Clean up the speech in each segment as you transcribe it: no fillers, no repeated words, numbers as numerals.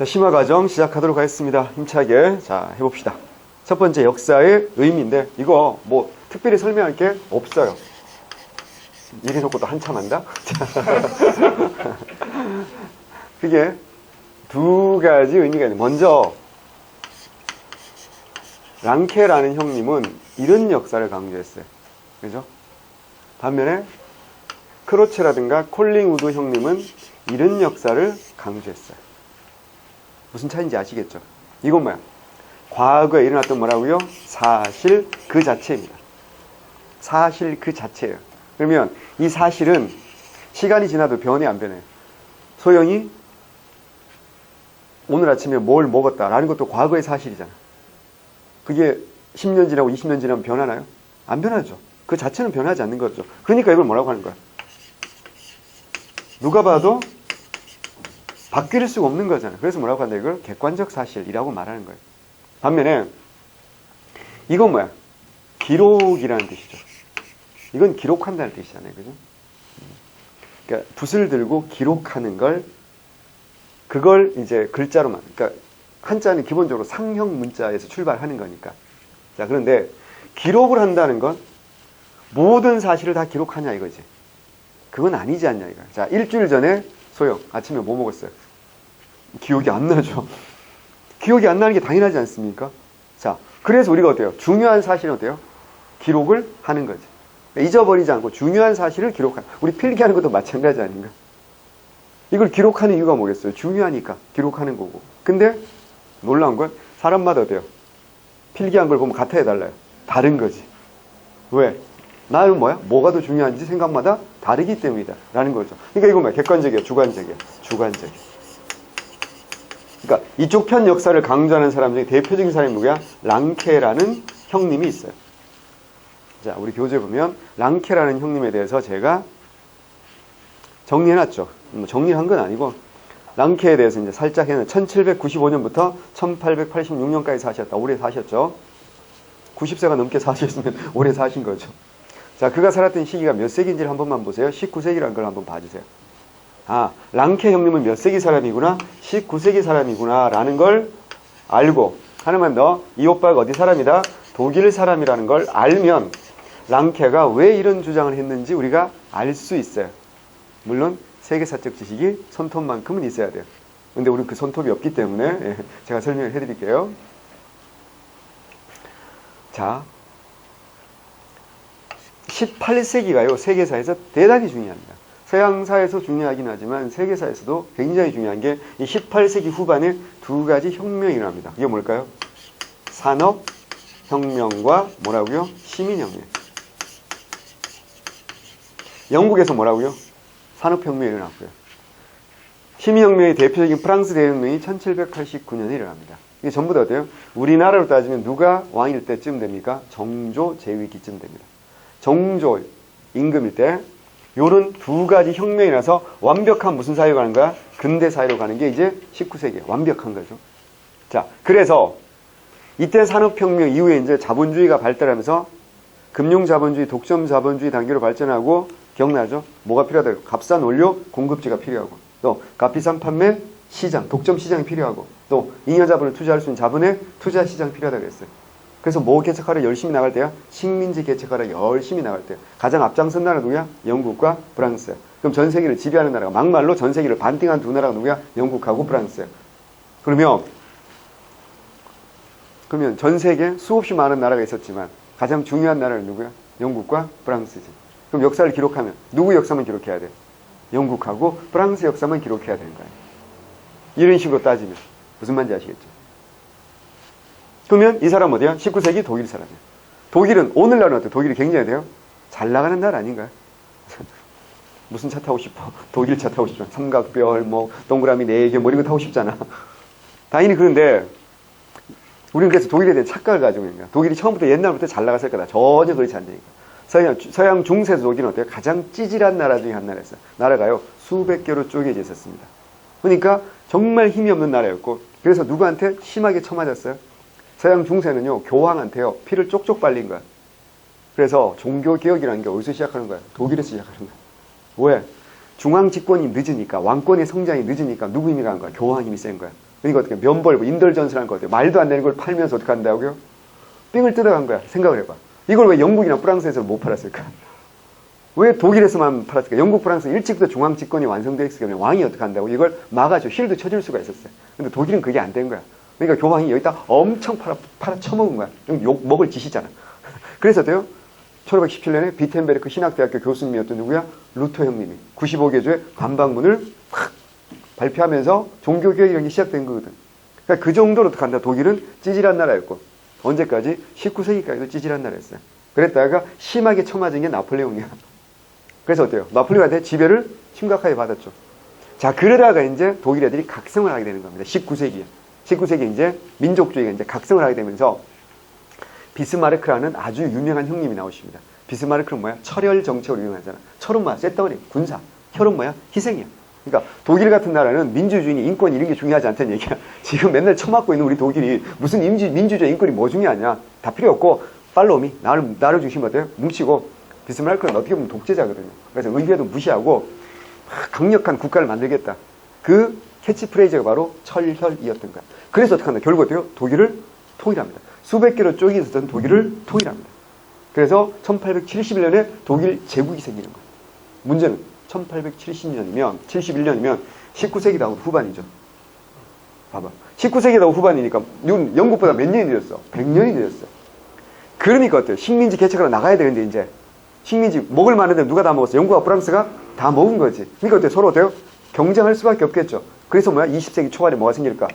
자, 심화 과정 시작하도록 하겠습니다. 힘차게 자 해봅시다. 첫 번째 역사의 의미인데 이거 뭐 특별히 설명할 게 없어요. 이래놓고 또 한참 한다? 그게 두 가지 의미가 있는. 먼저 랑케라는 형님은 이런 역사를 강조했어요. 그죠? 반면에 크로체라든가 콜링우드 형님은 이런 역사를 강조했어요. 무슨 차이인지 아시겠죠? 이건 뭐야? 과거에 일어났던 뭐라고요? 사실 그 자체입니다. 사실 그 자체예요. 그러면 이 사실은 시간이 지나도 변해 안 변해? 소영이 오늘 아침에 뭘 먹었다라는 것도 과거의 사실이잖아. 그게 10년 지나고 20년 지나면 변하나요? 안 변하죠. 그 자체는 변하지 않는 거죠. 그러니까 이걸 뭐라고 하는 거야? 누가 봐도 바뀔 수가 없는 거잖아. 그래서 뭐라고 한다? 이걸 객관적 사실이라고 말하는 거예요. 반면에 이건 뭐야? 기록이라는 뜻이죠. 이건 기록한다는 뜻이잖아요. 그죠? 그러니까 붓을 들고 기록하는 걸, 그걸 이제 글자로만, 그러니까 한자는 기본적으로 상형 문자에서 출발하는 거니까. 자, 그런데 기록을 한다는 건 모든 사실을 다 기록하냐 이거지. 그건 아니지 않냐 이거. 자, 일주일 전에 소영 아침에 뭐 먹었어요? 기억이 안 나죠. 기억이 안 나는 게 당연하지 않습니까? 자, 그래서 우리가 어때요? 중요한 사실은 어때요? 기록을 하는 거지. 잊어버리지 않고 중요한 사실을 기록하는. 우리 필기하는 것도 마찬가지 아닌가? 이걸 기록하는 이유가 뭐겠어요? 중요하니까 기록하는 거고. 근데 놀라운 건 사람마다 어때요? 필기한 걸 보면 같아 해달라요. 다른 거지. 왜? 나는 뭐야? 뭐가 더 중요한지 생각마다 다르기 때문이다 라는 거죠. 그러니까 이건 뭐야? 객관적이야? 주관적이야? 주관적이야. 그러니까 이쪽 편 역사를 강조하는 사람 중에 대표적인 사람이 누구야? 랑케라는 형님이 있어요. 자, 우리 교재 보면 랑케라는 형님에 대해서 제가 정리해놨죠. 정리한 건 아니고 랑케에 대해서 이제 살짝 해는 1795년부터 1886년까지 사셨다. 오래 사셨죠. 90세가 넘게 사셨으면 오래 사신 거죠. 자, 그가 살았던 시기가 몇 세기인지를 한 번만 보세요. 19세기라는 걸 한번 봐주세요. 아, 랑케 형님은 몇 세기 사람이구나? 19세기 사람이구나 라는 걸 알고, 하나만 더, 이 오빠가 어디 사람이다? 독일 사람이라는 걸 알면 랑케가 왜 이런 주장을 했는지 우리가 알 수 있어요. 물론 세계사적 지식이 손톱만큼은 있어야 돼요. 근데 우리는 그 손톱이 없기 때문에 제가 설명을 해드릴게요. 자, 18세기가요 세계사에서 대단히 중요합니다. 서양사에서 중요하긴 하지만 세계사에서도 굉장히 중요한 게 이 18세기 후반에 두 가지 혁명이 일어납니다. 이게 뭘까요? 산업혁명과 뭐라고요? 시민혁명. 영국에서 뭐라고요? 산업혁명이 일어났고요. 시민혁명의 대표적인 프랑스 대혁명이 1789년에 일어납니다. 이게 전부 다 어때요? 우리나라로 따지면 누가 왕일 때쯤 됩니까? 정조 제위기쯤 됩니다. 정조 임금일 때 요런 두 가지 혁명이 나서 완벽한 무슨 사회로 가는 거야? 근대 사회로 가는 게 이제 19세기에 완벽한 거죠. 자, 그래서 이때 산업혁명 이후에 이제 자본주의가 발달하면서 금융자본주의, 독점자본주의 단계로 발전하고 기억나죠? 뭐가 필요하다? 값싼 원료 공급지가 필요하고 또 값비싼 판매 시장, 독점 시장이 필요하고 또 잉여자본을 투자할 수 있는 자본의 투자 시장이 필요하다고 했어요. 그래서 뭐 개척하러 열심히 나갈 때야? 식민지 개척하러 열심히 나갈 때야. 가장 앞장선 나라가 누구야? 영국과 프랑스야. 그럼 전 세계를 지배하는 나라가 막말로 전 세계를 반띵한 두 나라가 누구야? 영국하고 프랑스야. 그러면 전 세계에 수없이 많은 나라가 있었지만 가장 중요한 나라는 누구야? 영국과 프랑스지. 그럼 역사를 기록하면 누구 역사만 기록해야 돼? 영국하고 프랑스 역사만 기록해야 되는 거야. 이런 식으로 따지면 무슨 말인지 아시겠죠? 그러면 이 사람 어디야? 19세기 독일 사람이야. 독일은 오늘날은 어때? 독일이 굉장히 돼요? 잘 나가는 나라 아닌가요? 무슨 차 타고 싶어? 독일 차 타고 싶잖아. 삼각별, 뭐 동그라미 4개 뭐 이런 거 타고 싶잖아. 당연히 그런데 우리는 그래서 독일에 대한 착각을 가지고 있는 거야. 독일이 처음부터 옛날부터 잘 나갔을 거다. 전혀 그렇지 않다니까. 서양 중세에서 독일은 어때요? 가장 찌질한 나라 중에 한 나라였어요. 나라가요 수백 개로 쪼개져 있었습니다. 그러니까 정말 힘이 없는 나라였고, 그래서 누구한테 심하게 쳐맞았어요? 서양 중세는요 교황한테요 피를 쪽쪽 빨린 거야. 그래서 종교개혁이라는 게 어디서 시작하는 거야? 독일에서 시작하는 거야. 왜? 중앙 집권이 늦으니까, 왕권의 성장이 늦으니까 누구 힘이 강한 거야? 교황 힘이 센 거야. 그러니까 어떻게 면벌고 인덜전스라는 거 어때요? 말도 안 되는 걸 팔면서 어떻게 한다고요? 삥을 뜯어간 거야. 생각을 해봐. 이걸 왜 영국이나 프랑스에서 못 팔았을까? 왜 독일에서만 팔았을까? 영국, 프랑스 일찍부터 중앙 집권이 완성되어 있기 때문에 왕이 어떻게 한다고? 이걸 막아줘. 힐도 쳐줄 수가 있었어요. 근데 독일은 그게 안 된 거야. 그러니까 교황이 여기다 엄청 팔아 쳐먹은 거야. 욕 먹을 짓이잖아. 그래서 어때요? 1517년에 비텐베르크 신학대학교 교수님이었던 누구야? 루터 형님이 95개조의 관방문을 확 발표하면서 종교개혁이 시작된 거거든. 그러니까 그 정도로 어떻게 한다? 독일은 찌질한 나라였고 언제까지? 19세기까지도 찌질한 나라였어요. 그랬다가 심하게 쳐맞은 게 나폴레옹이야. 그래서 어때요? 나폴레옹한테 지배를 심각하게 받았죠. 자, 그러다가 이제 독일 애들이 각성을 하게 되는 겁니다. 19세기에. 19세기 이제 민족주의가 이제 각성을 하게 되면서 비스마르크라는 아주 유명한 형님이 나오십니다. 비스마르크는 뭐야? 철혈 정책으로 유명하잖아. 철은 뭐야? 쇳덩어리, 군사. 혈은 뭐야? 희생이야. 그러니까 독일 같은 나라는 민주주의, 인권 이런 게 중요하지 않다는 얘기야. 지금 맨날 처맞고 있는 우리 독일이 무슨 민주주의, 인권이 뭐 중요하냐? 다 필요 없고 팔로미, 나를 중심으로 어때요? 뭉치고 비스마르크는 어떻게 보면 독재자거든요. 그래서 의회도 무시하고 강력한 국가를 만들겠다. 그 캐치프레이즈가 바로 철혈이었던 거야. 그래서 어떻게 한다? 결국 어때요? 독일을 통일합니다. 수백 개로 쪼개 있었던 독일을 통일합니다. 그래서 1871년에 독일 제국이 생기는 거예요. 문제는 1871년이면 19세기다 후반이죠. 봐봐. 19세기다 후반이니까 영국보다 몇 년이 늦었어? 100년이 늦었어. 그러니까 어때요? 식민지 개척하러 나가야 되는데 이제 식민지 먹을 만한데 누가 다 먹었어? 영국과 프랑스가 다 먹은 거지. 그러니까 어때요? 서로 어때요? 경쟁할 수밖에 없겠죠. 그래서 뭐야? 20세기 초반에 뭐가 생길까?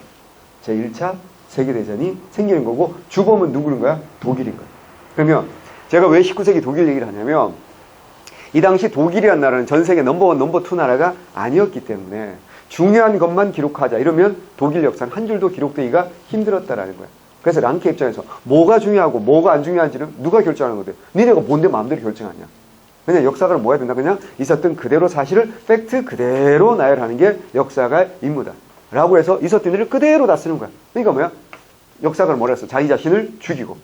제1차 세계대전이 생기는 거고 주범은 누구인 거야? 독일인 거야. 그러면 제가 왜 19세기 독일 얘기를 하냐면 이 당시 독일이라는 나라는 전 세계 넘버원, 넘버2 나라가 아니었기 때문에 중요한 것만 기록하자 이러면 독일 역사는 한 줄도 기록되기가 힘들었다라는 거야. 그래서 랑케 입장에서 뭐가 중요하고 뭐가 안 중요한지는 누가 결정하는 거대? 니네가 뭔데 마음대로 결정하냐? 그냥 역사가를 뭐 해야 된다? 그냥 있었던 그대로 사실을 팩트 그대로 나열하는 게 역사가의 임무다. 라고 해서 있었던 일을 그대로 다 쓰는 거야. 그러니까 뭐야? 역사가를 뭐라 했어? 자기 자신을 죽이고.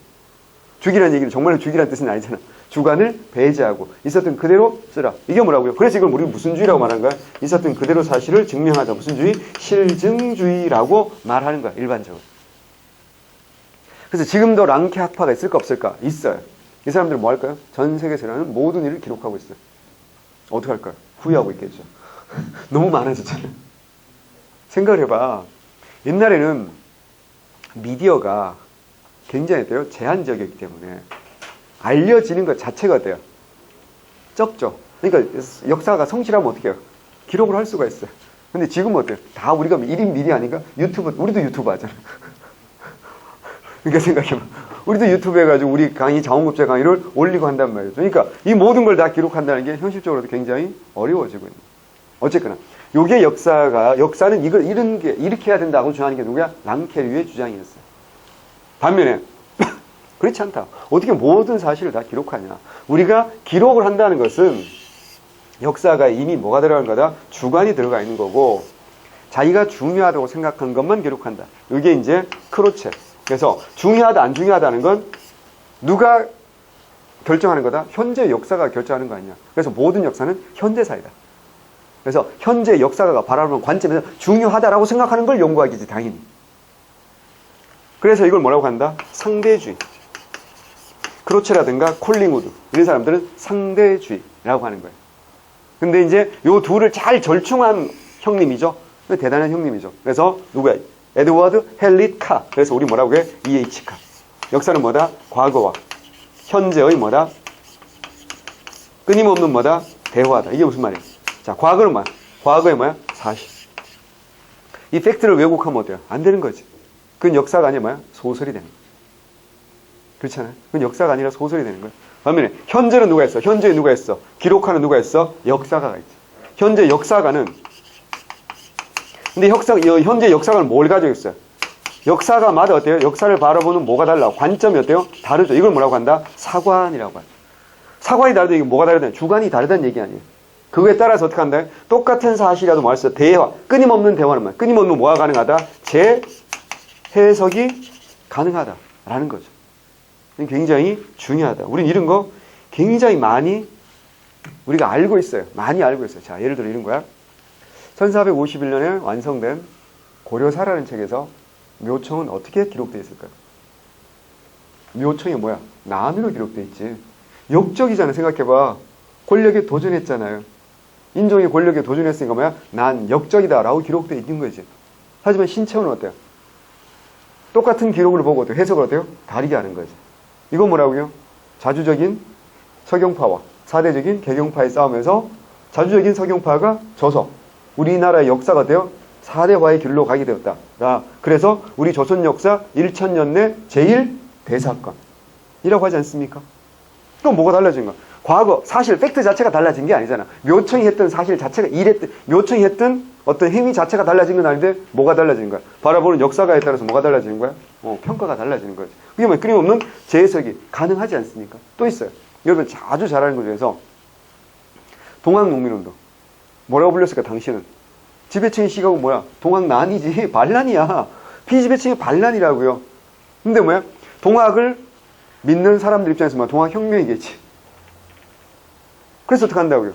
죽이라는 얘기는 정말로 죽이라는 뜻은 아니잖아. 주관을 배제하고 있었던 그대로 쓰라. 이게 뭐라고요? 그래서 이걸 우리는 무슨 주의라고 말하는 거야? 있었던 그대로 사실을 증명하자. 무슨 주의? 실증주의라고 말하는 거야. 일반적으로. 그래서 지금도 랑케 학파가 있을까 없을까? 있어요. 이 사람들은 뭐 할까요? 전 세계에서 일어나는 모든 일을 기록하고 있어요. 어떻게 할까요? 후회하고 있겠죠. 너무 많아졌잖아요. 생각을 해봐. 옛날에는 미디어가 굉장히 어때요? 제한적이기 때문에 알려지는 것 자체가 어때요? 적죠. 그러니까 역사가 성실하면 어떻게 해요? 기록을 할 수가 있어요. 근데 지금은 어때요? 다 우리가 1인 미디어 아닌가? 유튜브, 우리도 유튜브 하잖아. 그러니까 생각해봐. 우리도 유튜브 해가지고 우리 강의, 자원급제 강의를 올리고 한단 말이죠. 그러니까 이 모든 걸 다 기록한다는 게 현실적으로도 굉장히 어려워지고 있는 거예요. 어쨌거나 요게 역사는 이렇게 해야 된다고 주장하는 게 누구야? 랑케류의 주장이었어요. 반면에 그렇지 않다. 어떻게 모든 사실을 다 기록하냐? 우리가 기록을 한다는 것은 역사가 이미 뭐가 들어간 거다? 주관이 들어가 있는 거고 자기가 중요하다고 생각한 것만 기록한다. 이게 이제 크로체. 그래서 중요하다 안 중요하다는 건 누가 결정하는 거다? 현재 역사가 결정하는 거 아니냐. 그래서 모든 역사는 현재사이다. 그래서 현재 역사가 바라보는 관점에서 중요하다라고 생각하는 걸 연구하기지 당연히. 그래서 이걸 뭐라고 한다? 상대주의. 크로체라든가 콜링우드 이런 사람들은 상대주의라고 하는 거예요. 근데 이제 요 둘을 잘 절충한 형님이죠. 대단한 형님이죠. 그래서 누구야? 에드워드 헬릿 카. 그래서 우리 뭐라고 해? E.H. 카. 역사는 뭐다? 과거와 현재의 뭐다? 끊임없는 뭐다? 대화다. 이게 무슨 말이야? 자, 과거는 뭐야? 과거의 뭐야? 사실. 이 팩트를 왜곡하면 어때요? 안 되는 거지. 그건 역사가 아니라 뭐야? 소설이 되는 거야. 그렇잖아요. 그건 역사가 아니라 소설이 되는 거야. 반면에 현재는 누가 했어? 현재에 누가 했어? 기록하는 누가 했어? 역사가가 있지. 현재 역사가는 근데 현재 역사가는 뭘 가지고 있어요? 역사가마다 어때요? 역사를 바라보는 뭐가 달라? 관점이 어때요? 다르죠. 이걸 뭐라고 한다? 사관이라고 한다. 사관이 다르다. 이게 뭐가 다르다? 주관이 다르다는 얘기 아니에요. 그거에 따라서 어떻게 한다? 똑같은 사실이라도 뭐 할수 있어? 대화. 끊임없는 대화는 뭐야? 끊임없는 뭐가 가능하다? 재해석이 가능하다라는 거죠. 굉장히 중요하다. 우린 이런 거 굉장히 많이 우리가 알고 있어요. 많이 알고 있어요. 자, 예를 들어 이런 거야. 1451년에 완성된 고려사라는 책에서 묘청은 어떻게 기록되어 있을까요? 묘청이 뭐야? 난으로 기록되어 있지. 역적이잖아. 생각해봐. 권력에 도전했잖아요. 인종이 권력에 도전했으니까 뭐야? 난 역적이다 라고 기록되어 있는 거지. 하지만 신체호는 어때요? 똑같은 기록을 보고 어때요? 해석을 어때요? 다르게 하는 거지. 이건 뭐라고요? 자주적인 서경파와 사대적인 개경파의 싸움에서 자주적인 서경파가 져서 우리나라의 역사가 어때요? 4대화의 길로 가게 되었다. 그래서 우리 조선 역사 1000년 내 제일 대사건 이라고 하지 않습니까? 그럼 뭐가 달라진 거야? 과거 사실 팩트 자체가 달라진 게 아니잖아. 묘청이 했던 사실 자체가 묘청이 했던 어떤 행위 자체가 달라진 건 아닌데 뭐가 달라지는 거야? 바라보는 역사가에 따라서 뭐가 달라지는 거야? 평가가 달라지는 거지. 그게 뭐 끊임없는 재해석이 가능하지 않습니까? 또 있어요. 여러분 아주 잘 아는 것 중에서 동학농민운동 뭐라고 불렸을까? 당신은 지배층의 시각은 뭐야? 동학난이지 반란이야. 피지배층의 반란이라고요. 근데 뭐야? 동학을 믿는 사람들 입장에서 뭐야? 동학혁명이겠지. 그래서 어떻게 한다고요?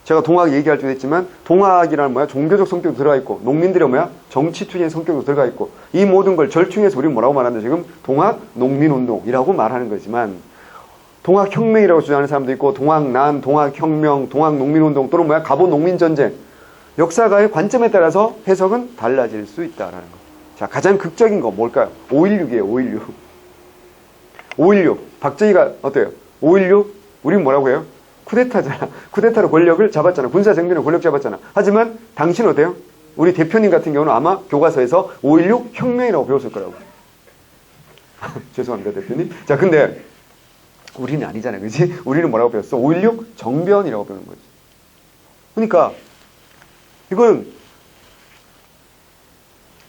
제가 동학 얘기할 때도 했지만 동학이라는 뭐야? 종교적 성격도 들어가 있고 농민들의 뭐야? 정치 투쟁의 성격도 들어가 있고 이 모든 걸 절충해서 우리는 뭐라고 말하는데 지금 동학농민운동이라고 말하는 거지만 동학혁명이라고 주장하는 사람도 있고 동학난, 동학혁명, 동학농민운동 또는 뭐야? 갑오농민전쟁 역사가의 관점에 따라서 해석은 달라질 수 있다라는 거. 자, 가장 극적인 거 뭘까요? 5.16이에요. 5.16. 5.16. 박정희가 어때요? 5.16 우린 뭐라고 해요? 쿠데타잖아. 쿠데타로 권력을 잡았잖아. 군사정변으로 권력 잡았잖아. 하지만 당신은 어때요? 우리 대표님 같은 경우는 아마 교과서에서 5.16 혁명이라고 배웠을 거라고. 죄송합니다, 대표님. 자, 근데 우리는 아니잖아요. 그지? 우리는 뭐라고 배웠어? 5.16 정변이라고 배우는 거지. 그러니까 이건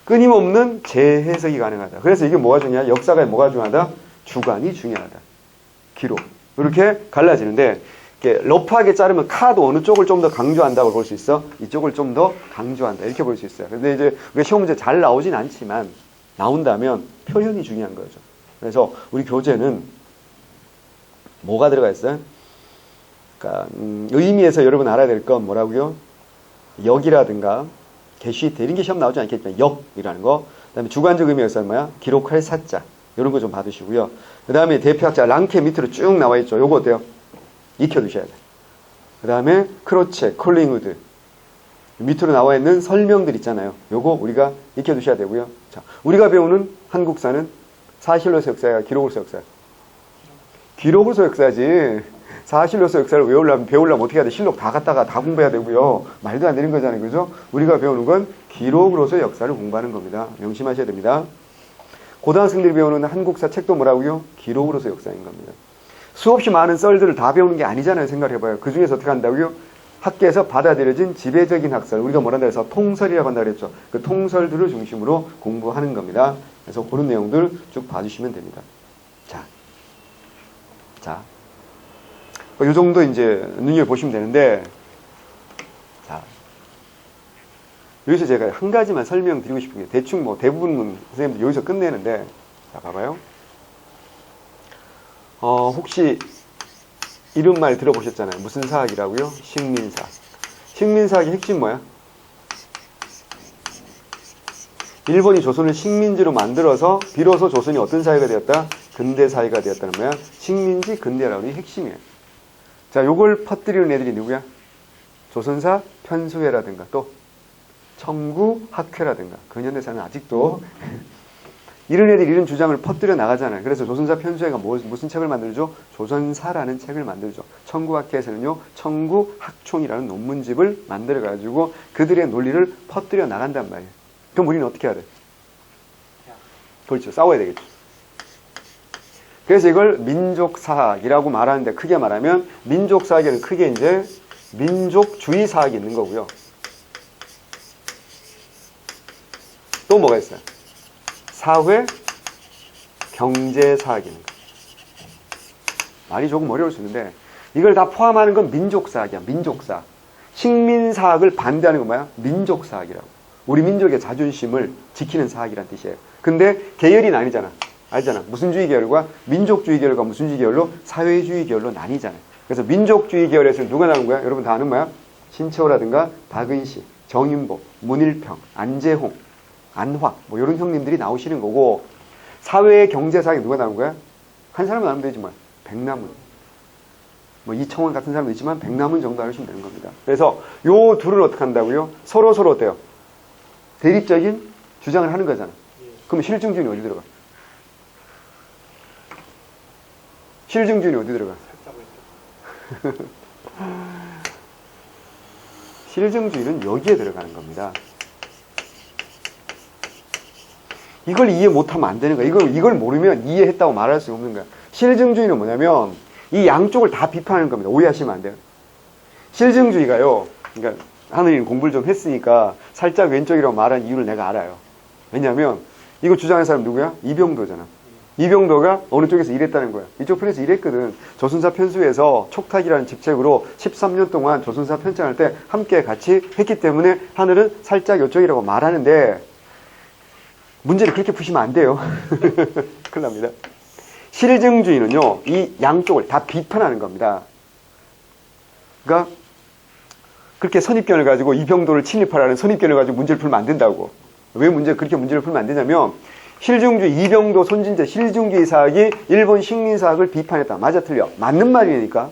끊임없는 재해석이 가능하다. 그래서 이게 뭐가 중요하다? 역사가 뭐가 중요하다? 주관이 중요하다. 기록. 이렇게 갈라지는데 이렇게 러프하게 자르면 카도 어느 쪽을 좀 더 강조한다고 볼 수 있어? 이쪽을 좀 더 강조한다. 이렇게 볼 수 있어요. 근데 이제 우리가 시험 문제 잘 나오진 않지만 나온다면 표현이 중요한 거죠. 그래서 우리 교재는 뭐가 들어가 있어요? 그러니까 의미에서 여러분 알아야 될 건 뭐라고요? 역이라든가 게시트 이런 게 시험 나오지 않겠지만 역이라는 거. 그 다음에 주관적 의미에서는 뭐야? 기록할 사자. 이런 거 좀 봐두시고요. 그 다음에 대표학자 랑케 밑으로 쭉 나와 있죠. 요거 어때요? 익혀두셔야 돼. 그 다음에 크로체, 콜링우드 밑으로 나와 있는 설명들 있잖아요. 요거 우리가 익혀두셔야 되고요. 자, 우리가 배우는 한국사는 사실로서 역사야, 기록으로서 역사야? 기록으로서 역사지. 사실로서 역사를 배우려면 어떻게 해야 돼? 실록 다 갖다가 다 공부해야 되고요. 말도 안 되는 거잖아요. 그죠? 우리가 배우는 건 기록으로서 역사를 공부하는 겁니다. 명심하셔야 됩니다. 고등학생들이 배우는 한국사 책도 뭐라고요? 기록으로서 역사인 겁니다. 수없이 많은 썰들을 다 배우는 게 아니잖아요. 생각해봐요. 그 중에서 어떻게 한다고요? 학계에서 받아들여진 지배적인 학설. 우리가 뭐란다 해서 통설이라고 한다 그랬죠. 그 통설들을 중심으로 공부하는 겁니다. 그래서 그런 내용들 쭉 봐주시면 됩니다. 자. 이 정도 이제 눈여겨보시면 되는데, 자. 여기서 제가 한 가지만 설명드리고 싶은 게 대충 뭐 대부분 선생님들 여기서 끝내는데, 자, 봐봐요. 혹시 이런 말 들어보셨잖아요. 무슨 사학이라고요? 식민사학. 식민사학의 핵심 뭐야? 일본이 조선을 식민지로 만들어서 비로소 조선이 어떤 사회가 되었다? 근대 사회가 되었다는 거야. 식민지 근대라는 게 핵심이에요. 자, 요걸 퍼뜨리는 애들이 누구야? 조선사 편수회라든가 또 청구학회라든가 근현대사는 아직도 이런 애들이 이런 주장을 퍼뜨려 나가잖아요. 그래서 조선사 편수회가 무슨 책을 만들죠? 조선사라는 책을 만들죠. 청구학회에서는요, 청구학총이라는 논문집을 만들어가지고 그들의 논리를 퍼뜨려 나간단 말이에요. 그럼 우리는 어떻게 해야 돼? 그렇죠. 싸워야 되겠죠. 그래서 이걸 민족사학이라고 말하는데 크게 말하면 민족사학에는 크게 이제 민족주의 사학이 있는 거고요. 또 뭐가 있어요? 사회, 경제사학이 있는 거예요. 말이 조금 어려울 수 있는데 이걸 다 포함하는 건 민족사학이야. 민족사학. 식민사학을 반대하는 건 뭐야? 민족사학이라고. 우리 민족의 자존심을 지키는 사학이란 뜻이에요. 근데 계열이 나뉘잖아. 알잖아. 무슨 주의 계열과 민족주의 계열과 무슨 주의 계열로? 사회주의 계열로 나뉘잖아요. 그래서 민족주의 계열에서 누가 나온 거야? 여러분 다 아는 거야? 신채호라든가 박은시, 정인보, 문일평, 안재홍 안확, 뭐 이런 형님들이 나오시는 거고, 사회 경제사에 누가 나온 거야? 한 사람은 나오면 되지 뭐. 백남은. 뭐 이청원 같은 사람도 있지만 백남은 정도 하시면 되는 겁니다. 그래서 요 둘은 어떻게 한다고요? 서로 어때요? 대립적인 주장을 하는 거잖아. 그럼 실증주의는 어디 들어가? 실증주의는 어디 들어가? 실증주의는 여기에 들어가는 겁니다. 이걸 이해 못하면 안 되는 거야. 이걸 모르면 이해했다고 말할 수 없는 거야. 실증주의는 뭐냐면 이 양쪽을 다 비판하는 겁니다. 오해하시면 안 돼요. 실증주의가요. 그러니까 하느님 공부를 좀 했으니까 살짝 왼쪽이라고 말한 이유를 내가 알아요. 왜냐하면 이거 주장하는 사람 누구야? 이병도잖아. 이병도가 어느 쪽에서 일했다는 거야. 이쪽 편에서 일했거든. 조선사 편수에서 촉탁이라는 직책으로 13년 동안 조선사 편찬할 때 함께 같이 했기 때문에 하늘은 살짝 이쪽이라고 말하는데 문제를 그렇게 푸시면 안 돼요. 큰일 납니다. 실증주의는요, 이 양쪽을 다 비판하는 겁니다. 그러니까 그렇게 선입견을 가지고 이병도를 친일파라는 선입견을 가지고 문제를 풀면 안 된다고. 왜 그렇게 문제를 풀면 안 되냐면 실증주의, 이병도, 손진제, 실증주의 사학이 일본 식민사학을 비판했다. 맞아 틀려? 맞는 말이니까.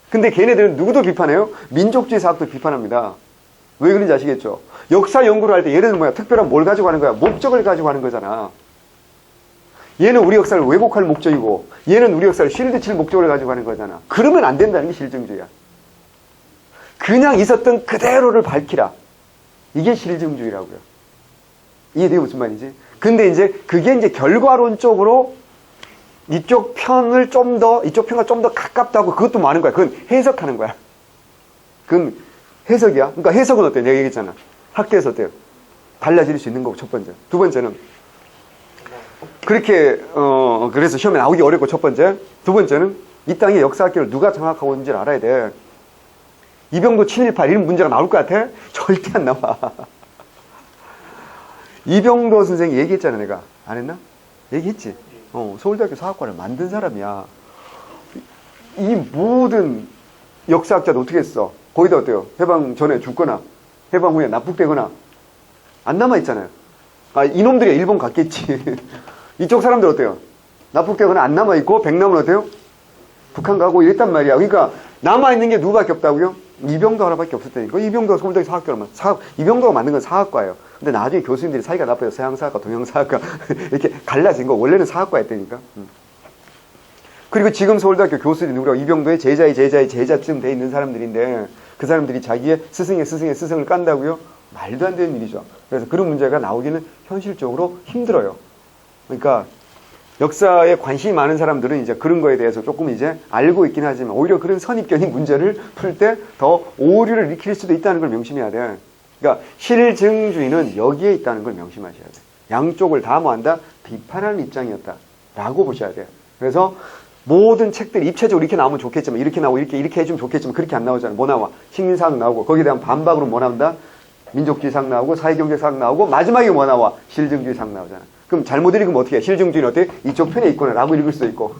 근데 걔네들은 누구도 비판해요? 민족주의 사학도 비판합니다. 왜 그런지 아시겠죠? 역사 연구를 할 때 얘네는 뭐야? 특별한 뭘 가지고 하는 거야? 목적을 가지고 하는 거잖아. 얘는 우리 역사를 왜곡할 목적이고 얘는 우리 역사를 쉴드 칠 목적을 가지고 하는 거잖아. 그러면 안 된다는 게 실증주의야. 그냥 있었던 그대로를 밝히라. 이게 실증주의라고요. 이해돼요? 무슨 말인지? 근데 이제 그게 이제 결과론적으로 이쪽 편과 좀 더 가깝다고 그것도 많은 거야. 그건 해석하는 거야. 그건 해석이야. 그러니까 해석은 어때요? 내가 얘기했잖아. 학교에서 어때요? 달라질 수 있는 거고, 첫 번째. 두 번째는 그렇게 그래서 시험에 나오기 어렵고, 첫 번째. 두 번째는 이 땅의 역사학교를 누가 장악하고 있는지를 알아야 돼. 이병도 친일파 이런 문제가 나올 것 같아? 절대 안 나와. 이병도 선생이 얘기했잖아. 내가 안 했나? 얘기했지. 서울대학교 사학과를 만든 사람이야. 이 모든 역사학자도 어떻게 했어? 거기다 어때요? 해방 전에 죽거나 해방 후에 납북되거나 안 남아있잖아요. 이놈들이 일본 갔겠지. 이쪽 사람들 어때요? 납북되거나 안 남아있고 백남은 어때요? 북한 가고 이랬단 말이야. 그러니까 남아있는 게 누구밖에 없다고요? 이병도 하나밖에 없었다니까. 이병도가 서울대학교 사학교라면 이병도가 만든 건 사학과예요. 근데 나중에 교수님들이 사이가 나빠서 서양사학과, 동양사학과 이렇게 갈라진 거. 원래는 사학과였다니까. 그리고 지금 서울대학교 교수들이 누구라고? 이병도의 제자쯤 돼 있는 사람들인데 그 사람들이 자기의 스승의 스승을 깐다고요? 말도 안 되는 일이죠. 그래서 그런 문제가 나오기는 현실적으로 힘들어요. 그러니까 역사에 관심이 많은 사람들은 이제 그런 거에 대해서 조금 이제 알고 있긴 하지만 오히려 그런 선입견이 문제를 풀 때 더 오류를 일으킬 수도 있다는 걸 명심해야 돼. 그러니까 실증주의는 여기에 있다는 걸 명심하셔야 돼. 양쪽을 다 뭐한다? 비판하는 입장이었다라고 보셔야 돼요. 그래서 모든 책들이 입체적으로 이렇게 나오면 좋겠지만 이렇게 나오고 이렇게 해주면 좋겠지만 그렇게 안 나오잖아. 뭐 나와? 식민사학 나오고 거기에 대한 반박으로 뭐 나온다? 민족주의사학 나오고 사회경제사학 나오고 마지막에 뭐 나와? 실증주의사학 나오잖아. 그럼 잘못 읽으면 어떻게 해? 실증주의는 어떻게? 이쪽 편에 있구나 라고 읽을 수도 있고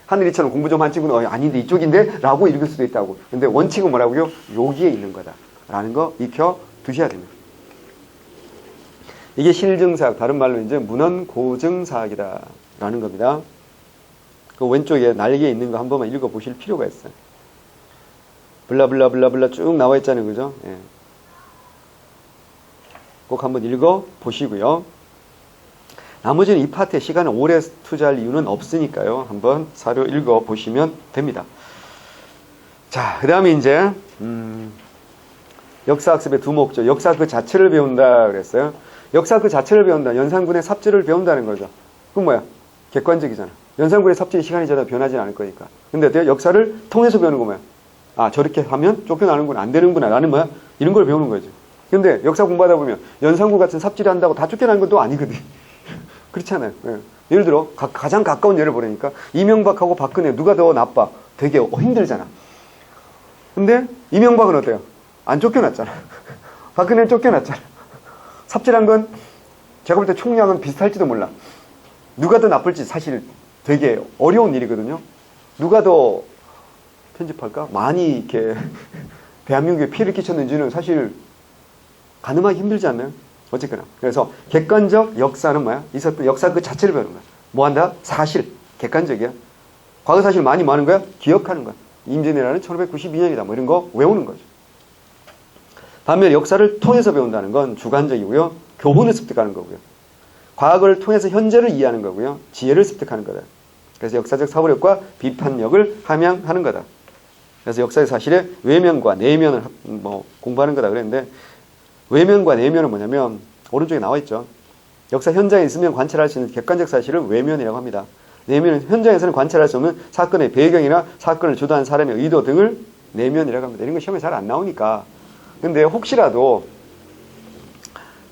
하늘이처럼 공부 좀 한 친구는 아닌데 이쪽인데? 라고 읽을 수도 있다고. 근데 원칙은 뭐라고요? 여기에 있는 거다 라는 거 익혀 두셔야 됩니다. 이게 실증사학, 다른 말로 이제 문헌고증사학이다 라는 겁니다. 그 왼쪽에 날개에 있는 거 한 번만 읽어보실 필요가 있어요. 블라블라블라블라 쭉 나와 있잖아요. 그죠? 예. 꼭 한번 읽어보시고요. 나머지는 이 파트에 시간을 오래 투자할 이유는 없으니까요. 한번 사료 읽어보시면 됩니다. 자, 그 다음에 이제 역사학습의 두 목적. 역사 그 자체를 배운다 그랬어요. 역사 그 자체를 배운다. 연산군의 삽질을 배운다는 거죠. 그건 뭐야? 객관적이잖아. 연산군의 삽질이 시간이 지나도 변하지 않을 거니까. 근데 어때요? 역사를 통해서 배우는 거 뭐야? 아, 저렇게 하면 쫓겨나는구나, 안 되는구나, 라는 뭐야? 이런 걸 배우는 거지. 근데 역사 공부하다 보면 연산군 같은 삽질을 한다고 다 쫓겨나는 건 또 아니거든. 그렇잖아요. 예. 예를 들어, 가장 가까운 예를 보니까 이명박하고 박근혜 누가 더 나빠? 되게 힘들잖아. 근데 이명박은 어때요? 안 쫓겨났잖아. 박근혜는 쫓겨났잖아. 삽질한 건 제가 볼 때 총량은 비슷할지도 몰라. 누가 더 나쁠지 사실 되게 어려운 일이거든요. 누가 더 편집할까? 많이 이렇게 대한민국에 피해를 끼쳤는지는 사실 가늠하기 힘들지 않나요? 어쨌거나. 그래서 객관적 역사는 뭐야? 있었던 역사 그 자체를 배우는 거야. 뭐 한다? 사실. 객관적이야. 과거 사실 많이 뭐 하는 거야? 기억하는 거야. 임진왜란은 1592년이다. 뭐 이런 거 외우는 거죠. 반면 역사를 통해서 배운다는 건 주관적이고요. 교훈을 습득하는 거고요. 과거를 통해서 현재를 이해하는 거고요. 지혜를 습득하는 거다. 그래서 역사적 사고력과 비판력을 함양하는 거다. 그래서 역사의 사실의 외면과 내면을 뭐 공부하는 거다 그랬는데, 외면과 내면은 뭐냐면 오른쪽에 나와 있죠. 역사 현장에 있으면 관찰할 수 있는 객관적 사실을 외면이라고 합니다. 내면은 현장에서는 관찰할 수 없는 사건의 배경이나 사건을 주도한 사람의 의도 등을 내면이라고 합니다. 이런 거 시험에 잘 안 나오니까. 근데 혹시라도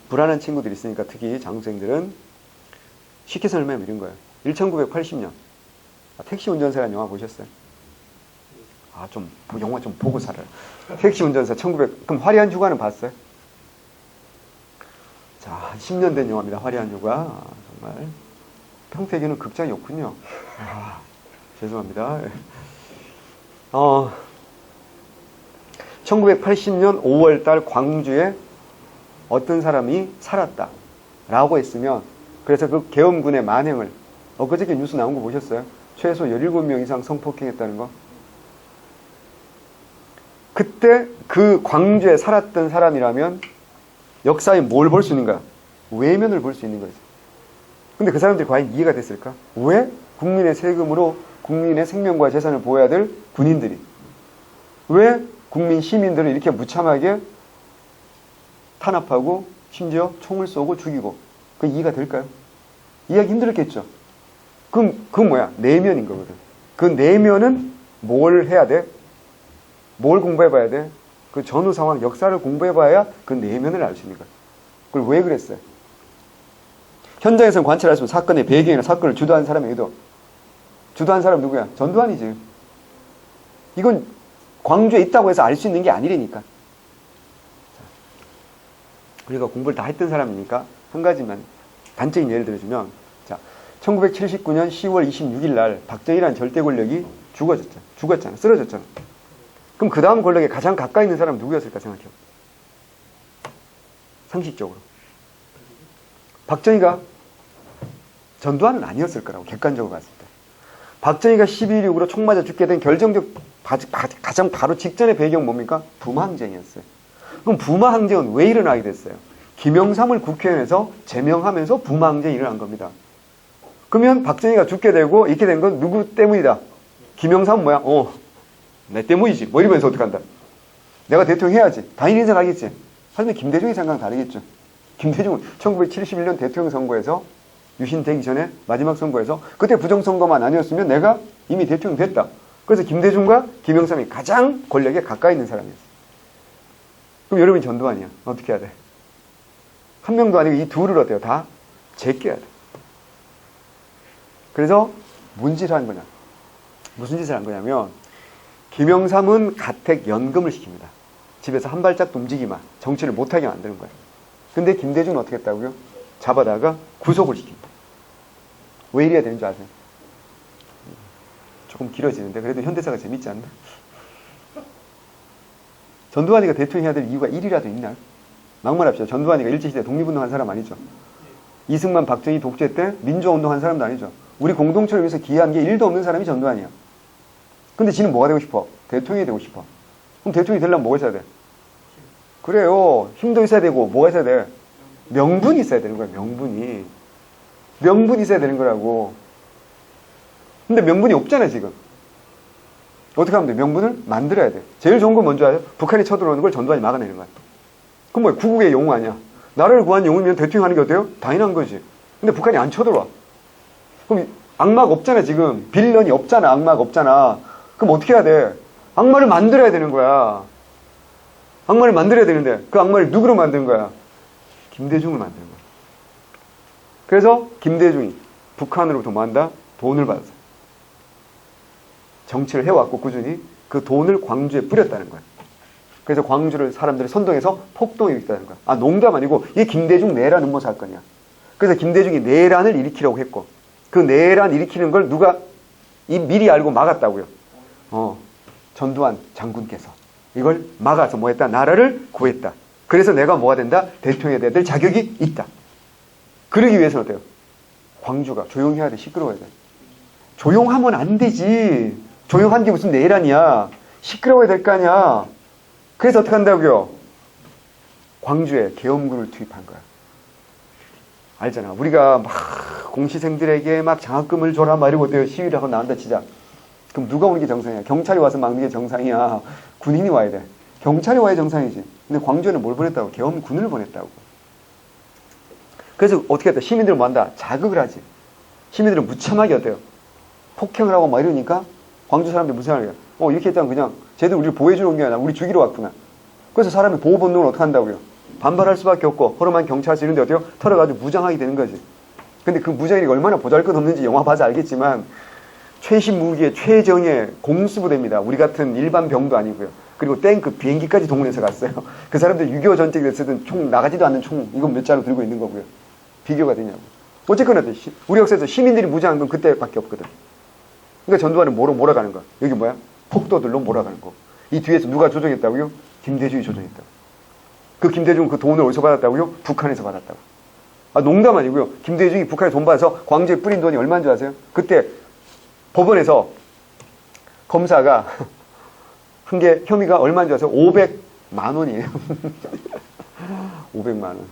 불안한 친구들이 있으니까 특히 장학생들은 쉽게 설명하면 이런 거예요. 1980년 택시 운전사라는 영화 보셨어요? 좀 영화 좀 보고 살아요. 택시 운전사 1900. 그럼 화려한 휴가는 봤어요? 자, 한 10년 된 영화입니다. 화려한 휴가. 정말 평택에는 극장이 없군요. 죄송합니다. 1980년 5월달 광주에 어떤 사람이 살았다 라고 했으면, 그래서 그 계엄군의 만행을, 엊그저께 뉴스 나온 거 보셨어요? 최소 17명 이상 성폭행했다는 거. 그때 그 광주에 살았던 사람이라면 역사에 뭘 볼 수 있는가? 외면을 볼 수 있는 거죠. 근데 그 사람들이 과연 이해가 됐을까? 왜 국민의 세금으로 국민의 생명과 재산을 보호해야 될 군인들이, 왜 국민 시민들을 이렇게 무참하게 탄압하고 심지어 총을 쏘고 죽이고, 그 이해가 될까요? 이해하기 힘들었겠죠. 그건 뭐야? 내면인 거거든. 그 내면은 뭘 해야 돼? 뭘 공부해봐야 돼? 그 전후 상황, 역사를 공부해봐야 그 내면을 알 수 있는 거야. 그걸 왜 그랬어요? 현장에서는 관찰할 수 없는 사건의 배경이나 사건을 주도한 사람의 의도. 주도한 사람 누구야? 전두환이지. 이건 광주에 있다고 해서 알 수 있는 게 아니라니까. 우리가 공부를 다 했던 사람이니까 한 가지만 단적인 예를 들어주면, 자, 1979년 10월 26일 날 박정희라는 절대 권력이 죽었잖아. 쓰러졌잖아. 그럼 그 다음 권력에 가장 가까이 있는 사람은 누구였을까 생각해요. 상식적으로. 박정희가 전두환은 아니었을 거라고, 객관적으로 봤을 때. 박정희가 12.16으로 총 맞아 죽게 된 결정적 가장 바로 직전의 배경 뭡니까? 부마항쟁이었어요. 그럼 부마항쟁은 왜 일어나게 됐어요? 김영삼을 국회의원에서 제명하면서 부마항쟁이 일어난 겁니다. 그러면 박정희가 죽게 되고 이렇게 된 건 누구 때문이다? 김영삼은 뭐야? 내 때문이지. 뭐 이러면서 어떡한다? 내가 대통령 해야지. 당연히 인정하겠지. 하지만 김대중의 생각은 다르겠죠. 김대중은 1971년 대통령 선거에서, 유신되기 전에 마지막 선거에서, 그때 부정선거만 아니었으면 내가 이미 대통령 됐다. 그래서 김대중과 김영삼이 가장 권력에 가까이 있는 사람이었어. 그럼 여러분이 전두환이야. 어떻게 해야 돼? 한 명도 아니고 이 둘을 어때요? 다 제껴야 돼. 그래서 뭔 짓을 한 거냐? 무슨 짓을 한 거냐면, 김영삼은 가택 연금을 시킵니다. 집에서 한 발짝도 움직이면 정치를 못하게 만드는 거예요. 근데 김대중은 어떻게 했다고요? 잡아다가 구속을 시킵니다. 왜 이래야 되는 줄 아세요? 조금 길어지는데 그래도 현대사가 재밌지 않나? 전두환이가 대통령 해야 될 이유가 1이라도 있나요? 막말합시다. 전두환이가 일제시대 독립운동한 사람 아니죠. 이승만, 박정희 독재 때 민주화운동한 사람도 아니죠. 우리 공동체를 위해서 기여한 게 1도 없는 사람이 전두환이야. 근데 지는 뭐가 되고 싶어? 대통령이 되고 싶어. 그럼 대통령이 되려면 뭐가 있어야 돼? 그래요. 힘도 있어야 되고 뭐가 있어야 돼? 명분이 있어야 되는 거야. 명분이 있어야 되는 거라고. 근데 명분이 없잖아 지금. 어떻게 하면 돼? 명분을 만들어야 돼. 제일 좋은 건 뭔지 알아요? 북한이 쳐들어오는 걸 전두환이 막아내는 거야. 그럼 뭐야? 구국의 영웅 아니야? 나라를 구한 영웅이면 대통령 하는 게 어때요? 당연한 거지. 근데 북한이 안 쳐들어와. 그럼 악마가 없잖아 지금. 빌런이 없잖아. 악마가 없잖아. 그럼 어떻게 해야 돼? 악마를 만들어야 되는 거야. 악마를 만들어야 되는데 그 악마를 누구로 만드는 거야? 김대중을 만드는 거야. 그래서 김대중이 북한으로부터 뭐 한다? 돈을 받았어요. 정치를 해왔고 꾸준히 그 돈을 광주에 뿌렸다는 거야. 그래서 광주를 사람들이 선동해서 폭동이 있다는 거야. 농담 아니고 이게 김대중 내란 음모 사건이야. 그래서 김대중이 내란을 일으키려고 했고, 그 내란 일으키는 걸 누가 미리 알고 막았다고요. 전두환 장군께서 이걸 막아서 뭐 했다? 나라를 구했다. 그래서 내가 뭐가 된다? 대통령이 돼야 될 자격이 있다. 그러기 위해서는 어때요? 광주가 조용히 해야 돼. 시끄러워야 돼. 조용하면 안 되지. 조용한 게 무슨 내란이야. 시끄러워야 될 거 아니야. 그래서 어떻게 한다고요? 광주에 계엄군을 투입한 거야. 알잖아. 우리가 막 공시생들에게 막 장학금을 줘라 막 이러고 어때요? 시위를 하고 나온다 치자. 그럼 누가 오는 게 정상이야? 경찰이 와서 막는 게 정상이야. 군인이 와야 돼. 경찰이 와야 정상이지. 근데 광주에는 뭘 보냈다고? 계엄군을 보냈다고. 그래서 어떻게 했다? 시민들은 뭐 한다? 자극을 하지. 시민들은 무참하게 어때요? 폭행을 하고 막 이러니까 광주 사람들이 무슨 말이야? 이렇게 했다면 그냥 쟤들 우리를 보호해주러 온 게 아니라 우리 죽이러 왔구나. 그래서 사람이 보호 본능을 어떻게 한다고요? 반발할 수밖에 없고 허름한 경찰서 이런 데 어때요? 털어가지고 무장하게 되는 거지. 근데 그 무장이 얼마나 보잘것없는지 영화 봐서 알겠지만 최신 무기의 최정예 공수부대입니다. 우리 같은 일반 병도 아니고요. 그리고 탱크, 비행기까지 동원해서 갔어요. 그 사람들 6.25 전쟁에 쓰던 총, 나가지도 않는 총, 이건 몇 자루 들고 있는 거고요. 비교가 되냐고. 어쨌거나, 우리 역사에서 시민들이 무장한 건 그때밖에 없거든. 그러니까 전두환은 뭐로 몰아가는 거야? 여기 뭐야? 폭도들로 몰아가는 거. 이 뒤에서 누가 조종했다고요? 김대중이 조종했다고. 그 김대중 그 돈을 어디서 받았다고요? 북한에서 받았다고. 농담 아니고요. 김대중이 북한에 돈 받아서 광주에 뿌린 돈이 얼마인 줄 아세요? 그때 법원에서 검사가 한 게 혐의가 얼마인 줄 아세요? 500만 원이에요. 500만 원.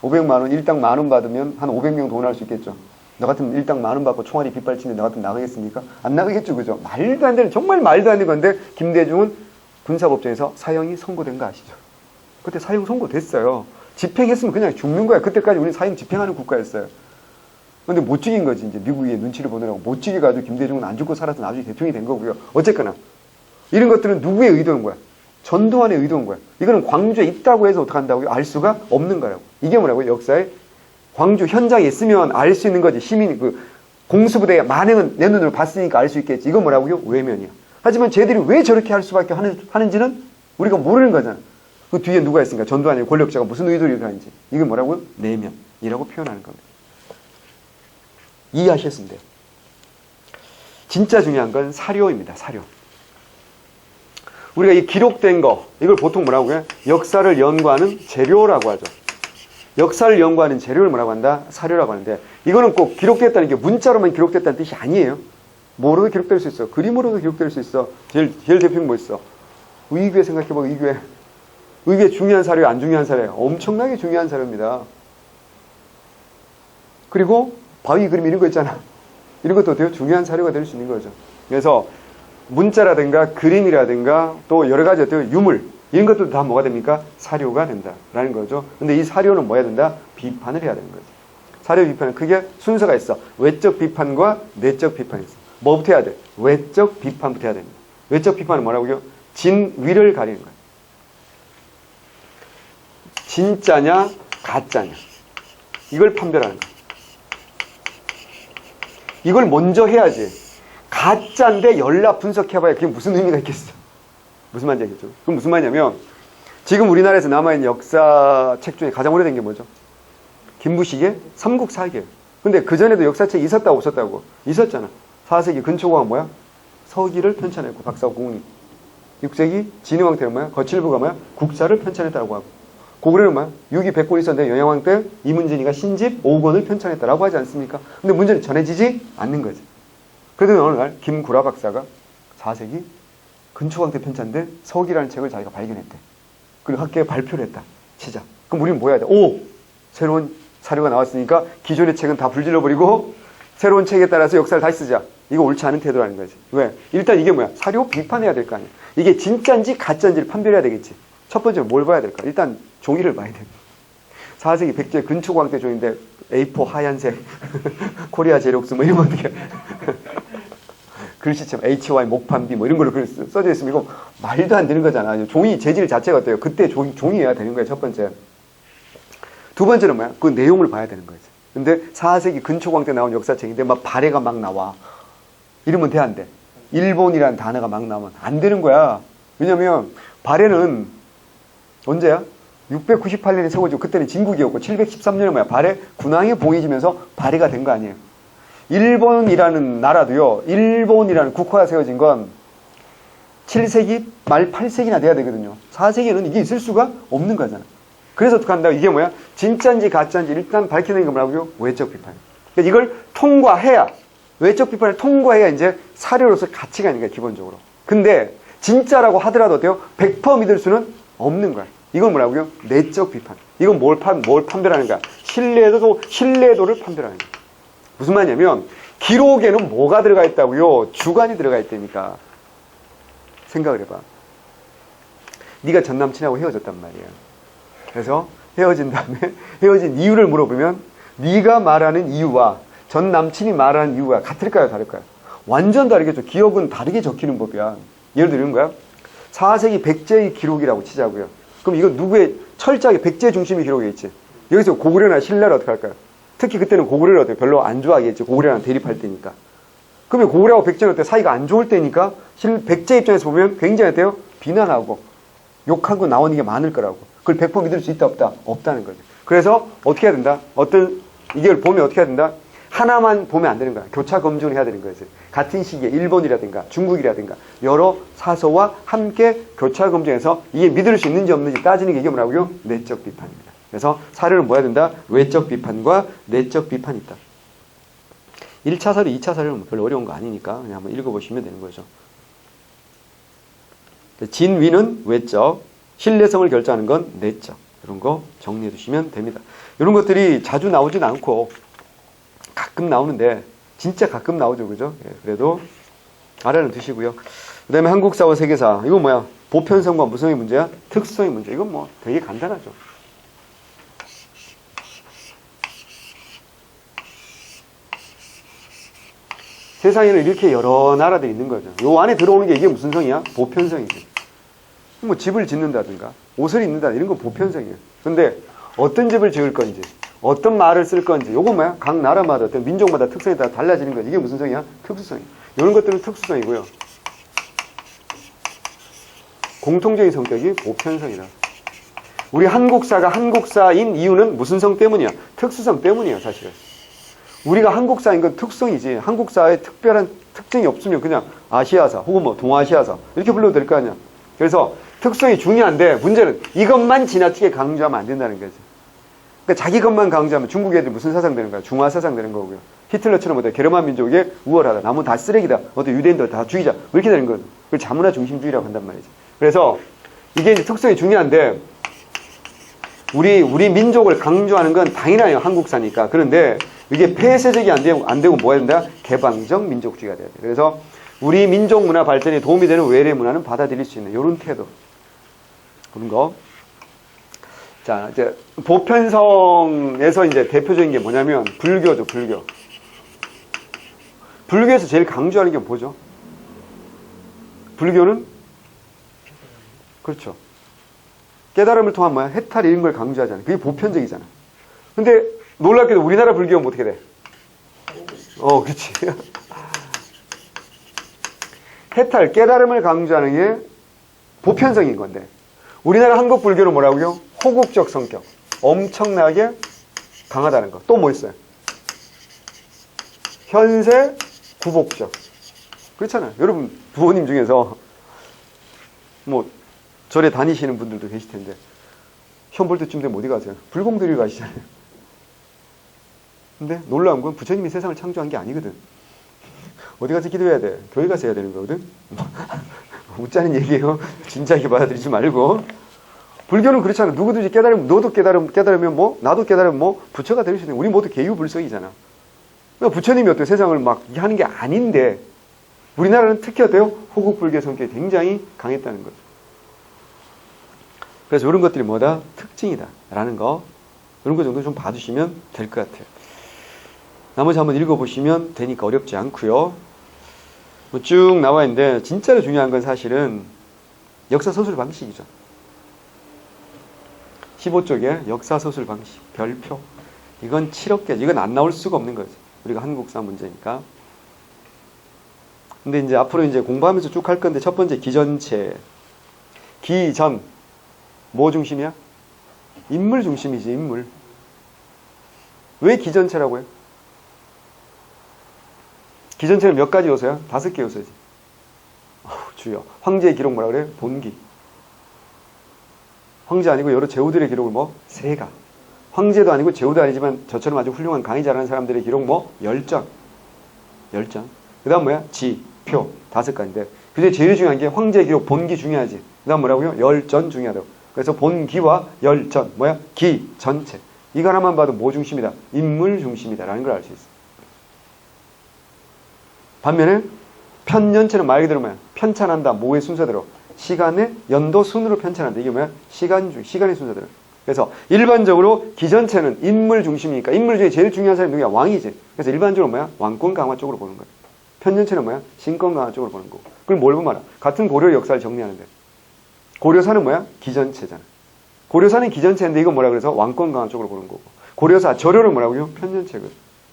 500만 원, 일당 10,000원 받으면 한 500명 돈 할 수 있겠죠. 나 같으면 일당 10,000원 받고 총알이 빗발치는데 나 같으면 나가겠습니까? 안 나가겠죠, 그죠? 말도 안 되는, 정말 말도 안 되는 건데, 김대중은 군사법정에서 사형이 선고된 거 아시죠? 그때 사형 선고됐어요. 집행했으면 그냥 죽는 거야. 그때까지 우리는 사형 집행하는 국가였어요. 근데 못 죽인 거지, 이제 미국의 눈치를 보느라고. 못 죽여가지고 김대중은 안 죽고 살아서 나중에 대통령이 된 거고요. 어쨌거나. 이런 것들은 누구의 의도인 거야? 전두환의 의도인 거야. 이거는 광주에 있다고 해서 어떻게 한다고요? 알 수가 없는 거라고. 이게 뭐라고요? 역사에 광주 현장에 있으면 알 수 있는 거지. 시민이 공수부대의 만행은 내 눈으로 봤으니까 알 수 있겠지. 이건 뭐라고요? 외면이야. 하지만 쟤들이 왜 저렇게 할 수밖에 하는지는 우리가 모르는 거잖아. 그 뒤에 누가 있으니까 전두환의 권력자가 무슨 의도로 이렇게 하는지. 이건 뭐라고요? 내면이라고 표현하는 겁니다. 이해하셨으면 돼요. 진짜 중요한 건 사료입니다. 사료. 우리가 이 기록된 거, 이걸 보통 뭐라고 해요? 역사를 연구하는 재료라고 하죠. 역사를 연구하는 재료를 뭐라고 한다? 사료라고 하는데, 이거는 꼭 기록됐다는 게 문자로만 기록됐다는 뜻이 아니에요. 뭐로도 기록될 수 있어. 그림으로도 기록될 수 있어. 제일 대표적인 뭐 있어? 의궤 생각해봐, 의궤. 의궤 중요한 사료, 안 중요한 사료예요. 엄청나게 중요한 사료입니다. 그리고 바위 그림 이런 거 있잖아. 이런 것도 되게 중요한 사료가 될 수 있는 거죠. 그래서 문자라든가 그림이라든가 또 여러 가지 어떤 유물 이런 것도 다 뭐가 됩니까? 사료가 된다라는 거죠. 근데 이 사료는 뭐 해야 된다? 비판을 해야 되는 거죠. 사료 비판은 크게 순서가 있어. 외적 비판과 내적 비판이 있어. 뭐부터 해야 돼? 외적 비판부터 해야 됩니다. 외적 비판은 뭐라고요? 진위를 가리는 거예요. 진짜냐 가짜냐 이걸 판별하는 거예요. 이걸 먼저 해야지. 가짜인데 연락 분석해봐야 그게 무슨 의미가 있겠어. 무슨 말인지 알겠죠? 그럼 무슨 말이냐면 지금 우리나라에서 남아있는 역사책 중에 가장 오래된 게 뭐죠? 김부식의 삼국사기예요. 근데 그전에도 역사책이 있었다고 없었다고? 있었잖아. 4세기 근초고가 뭐야? 서기를 편찬했고 박사고 공이. 6세기 진흥왕 때는 뭐야? 거칠부가 뭐야? 국사를 편찬했다고 하고. 고구려는 뭐야? 6기 100권 있었는데 영양왕 때 이문진이가 신집 5권을 편찬했다라고 하지 않습니까? 근데 문제는 전해지지 않는 거지. 그래도 어느 날 김구라 박사가 4세기 근초광 때 편찬된 서기라는 책을 자기가 발견했대. 그리고 학계에 발표를 했다. 치자. 그럼 우리는 뭐 해야 돼? 오! 새로운 사료가 나왔으니까 기존의 책은 다 불질러버리고 새로운 책에 따라서 역사를 다시 쓰자. 이거 옳지 않은 태도라는 거지. 왜? 일단 이게 뭐야? 사료 비판해야 될 거 아니야. 이게 진짜인지 가짜인지를 판별해야 되겠지. 첫 번째로 뭘 봐야 될까? 일단 종이를 봐야 돼. 4세기 백제 근초광 때 종인데 A4 하얀색 코리아 제록스 뭐 이런 거 어떻게 글씨처럼 HY 목판비 뭐 이런 걸로 써져 있으면 이거 말도 안 되는 거잖아. 종이 재질 자체가 어때요? 그때 종이여야 되는 거예요. 첫 번째. 두 번째는 뭐야? 그 내용을 봐야 되는 거지. 근데 4세기 근초광 때 나온 역사책인데 막 발해가 막 나와. 이러면 돼, 안 돼? 일본이라는 단어가 막 나오면 안 되는 거야. 왜냐면 발해는 언제야? 698년에 세워지고 그때는 진국이었고 713년에 뭐야? 발해 군왕이 봉해지면서 발해가 된 거 아니에요. 일본이라는 나라도요. 일본이라는 국화가 세워진 건 7세기 말 8세기나 돼야 되거든요. 4세기에는 이게 있을 수가 없는 거잖아. 그래서 어떻게 한다? 이게 뭐야? 진짜인지 가짜인지 일단 밝히는 게 뭐라고요? 외적 비판. 그러니까 이걸 통과해야, 외적 비판을 통과해야 이제 사료로서 가치가 있는 거야, 기본적으로. 근데 진짜라고 하더라도 어때요? 100% 믿을 수는 없는 거야. 이건 뭐라고요? 내적 비판. 이건 뭘 판별하는 거야? 신뢰도를 판별하는 거야. 무슨 말이냐면 기록에는 뭐가 들어가 있다고요? 주관이 들어가 있다니까. 생각을 해봐. 네가 전 남친하고 헤어졌단 말이야. 그래서 헤어진 다음에 헤어진 이유를 물어보면 네가 말하는 이유와 전 남친이 말하는 이유가 같을까요? 다를까요? 완전 다르겠죠. 기억은 다르게 적히는 법이야. 예를 들면 거야. 4세기 백제의 기록이라고 치자고요. 그럼 이건 누구의 철저하게 백제 중심의 기록이겠지. 여기서 고구려나 신라를 어떻게 할까요? 특히 그때는 고구려를 어떻게 별로 안 좋아하겠지. 고구려랑 대립할 때니까. 그러면 고구려하고 백제는 어때? 사이가 안 좋을 때니까 백제 입장에서 보면 굉장히 어때요? 비난하고 욕하고 나오는 게 많을 거라고. 그걸 100% 믿을 수 있다 없다? 없다는 거죠. 그래서 어떻게 해야 된다? 이걸 보면 어떻게 해야 된다? 하나만 보면 안 되는 거야. 교차 검증을 해야 되는 거지. 같은 시기에 일본이라든가 중국이라든가 여러 사서와 함께 교차 검증해서 이게 믿을 수 있는지 없는지 따지는 게 이게 뭐라고요? 내적 비판입니다. 그래서 사료를 뭐 해야 된다? 외적 비판과 내적 비판이 있다. 1차 사료, 2차 사료는 별로 어려운 거 아니니까 그냥 한번 읽어보시면 되는 거죠. 진위는 외적, 신뢰성을 결정하는 건 내적. 이런 거 정리해 두시면 됩니다. 이런 것들이 자주 나오진 않고 가끔 나오는데 진짜 가끔 나오죠. 그죠? 예, 그래도 알아는 두시고요. 그 다음에 한국사와 세계사. 이건 뭐야? 보편성과 무성의 문제야? 특성의 문제. 이건 뭐 되게 간단하죠. 세상에는 이렇게 여러 나라들이 있는 거죠. 요 안에 들어오는 게 이게 무슨 성이야? 보편성이지. 뭐 집을 짓는다든가 옷을 입는다 이런 건 보편성이에요. 근데 어떤 집을 지을 건지 어떤 말을 쓸 건지 요건 뭐야? 각 나라마다 어떤 민족마다 특성에 따라 달라지는 거야. 이게 무슨 성이야? 특수성이야. 이런 것들은 특수성이고요. 공통적인 성격이 보편성이다. 우리 한국사가 한국사인 이유는 무슨 성 때문이야? 특수성 때문이야, 사실은. 우리가 한국사인 건 특성이지. 한국사에 특별한 특징이 없으면 그냥 아시아사 혹은 뭐 동아시아사 이렇게 불러도 될 거 아니야. 그래서 특성이 중요한데 문제는 이것만 지나치게 강조하면 안 된다는 거지. 그러니까 자기 것만 강조하면 중국 애들 무슨 사상 되는 거야? 중화 사상 되는 거고요. 히틀러처럼 어때? 게르만 민족이 우월하다. 남은 다 쓰레기다. 어때? 유대인들 다 죽이자. 이렇게 되는 거예요. 그걸 자문화 중심주의라고 한단 말이지. 그래서 이게 이제 특성이 중요한데 우리 민족을 강조하는 건 당연해요. 한국사니까. 그런데 이게 폐쇄적이 안 되고 뭐 해야 된다? 개방적 민족주의가 돼야 돼. 그래서 우리 민족 문화 발전에 도움이 되는 외래 문화는 받아들일 수 있는 이런 태도. 그런 거. 자, 이제 보편성에서 이제 대표적인 게 뭐냐면 불교죠, 불교. 불교에서 제일 강조하는 게 뭐죠? 불교는 그렇죠. 깨달음을 통한 뭐야? 해탈 이런 걸 강조하잖아요. 그게 보편적이잖아. 근데 놀랍게도 우리나라 불교는 어떻게 돼? 그렇지. 해탈, 깨달음을 강조하는 게 보편성인 건데 우리나라 한국 불교는 뭐라고요? 호국적 성격. 엄청나게 강하다는 거. 또 뭐 있어요? 현세, 구복적. 그렇잖아요. 여러분 부모님 중에서 뭐 절에 다니시는 분들도 계실 텐데 시험 볼 때쯤 되면 어디 가세요? 불공 드리러 가시잖아요. 근데 놀라운 건 부처님이 세상을 창조한 게 아니거든. 어디 가서 기도해야 돼? 교회 가서 해야 되는 거거든. 웃자는 얘기예요. 진지하게 받아들이지 말고. 불교는 그렇잖아. 누구든지 깨달으면 너도 깨달으면 뭐 나도 깨달으면 뭐 부처가 될 수 있는. 우리 모두 계유불성이잖아. 그러니까 부처님이 어때요? 세상을 막 하는 게 아닌데 우리나라는 특히 어때요? 호국불교 성격이 굉장히 강했다는 거죠. 그래서 이런 것들이 뭐다? 특징이다 라는 거. 이런 거 정도 좀 봐주시면 될 것 같아요. 나머지 한번 읽어보시면 되니까 어렵지 않고요. 뭐 쭉 나와 있는데 진짜로 중요한 건 사실은 역사서술 방식이죠. 15쪽에 역사서술 방식, 별표. 이건 7억 개. 이건 안 나올 수가 없는 거죠. 우리가 한국사 문제니까. 근데 이제 앞으로 이제 공부하면서 쭉 할 건데 첫 번째 기전체. 기전. 뭐 중심이야? 인물 중심이지, 인물. 왜 기전체라고 해요? 기전체는 몇 가지 요소야? 5개 요소지. 주요. 황제의 기록 뭐라 그래요? 본기. 황제 아니고 여러 제후들의 기록을 뭐? 세가. 황제도 아니고 제후도 아니지만 저처럼 아주 훌륭한 강의 잘하는 사람들의 기록 뭐? 10전. 10전. 그 다음 뭐야? 지, 표. 5가지인데. 그중에 제일 중요한 게 황제 기록, 본기 중요하지. 그 다음 뭐라고요? 10전 중요하다고. 그래서 본기와 10전. 뭐야? 기, 전체. 이거 하나만 봐도 뭐 중심이다? 인물 중심이다. 라는 걸 알 수 있어. 반면에 편년체는 말 그대로 뭐야? 편찬한다. 뭐의 순서대로? 시간의 연도 순으로 편찬한다. 이게 뭐야? 시간의 순서대로. 그래서 일반적으로 기전체는 인물 중심이니까 인물 중에 제일 중요한 사람이 누구야? 왕이지. 그래서 일반적으로 뭐야? 왕권 강화 쪽으로 보는 거야. 편년체는 뭐야? 신권 강화 쪽으로 보는 거고. 그럼 뭘 보면 알아? 같은 고려 역사를 정리하는데 고려사는 뭐야? 기전체잖아. 고려사는 기전체인데 이건 뭐라 그래서 왕권 강화 쪽으로 보는 거고. 고려사 절효는 뭐라고요? 편년체거든.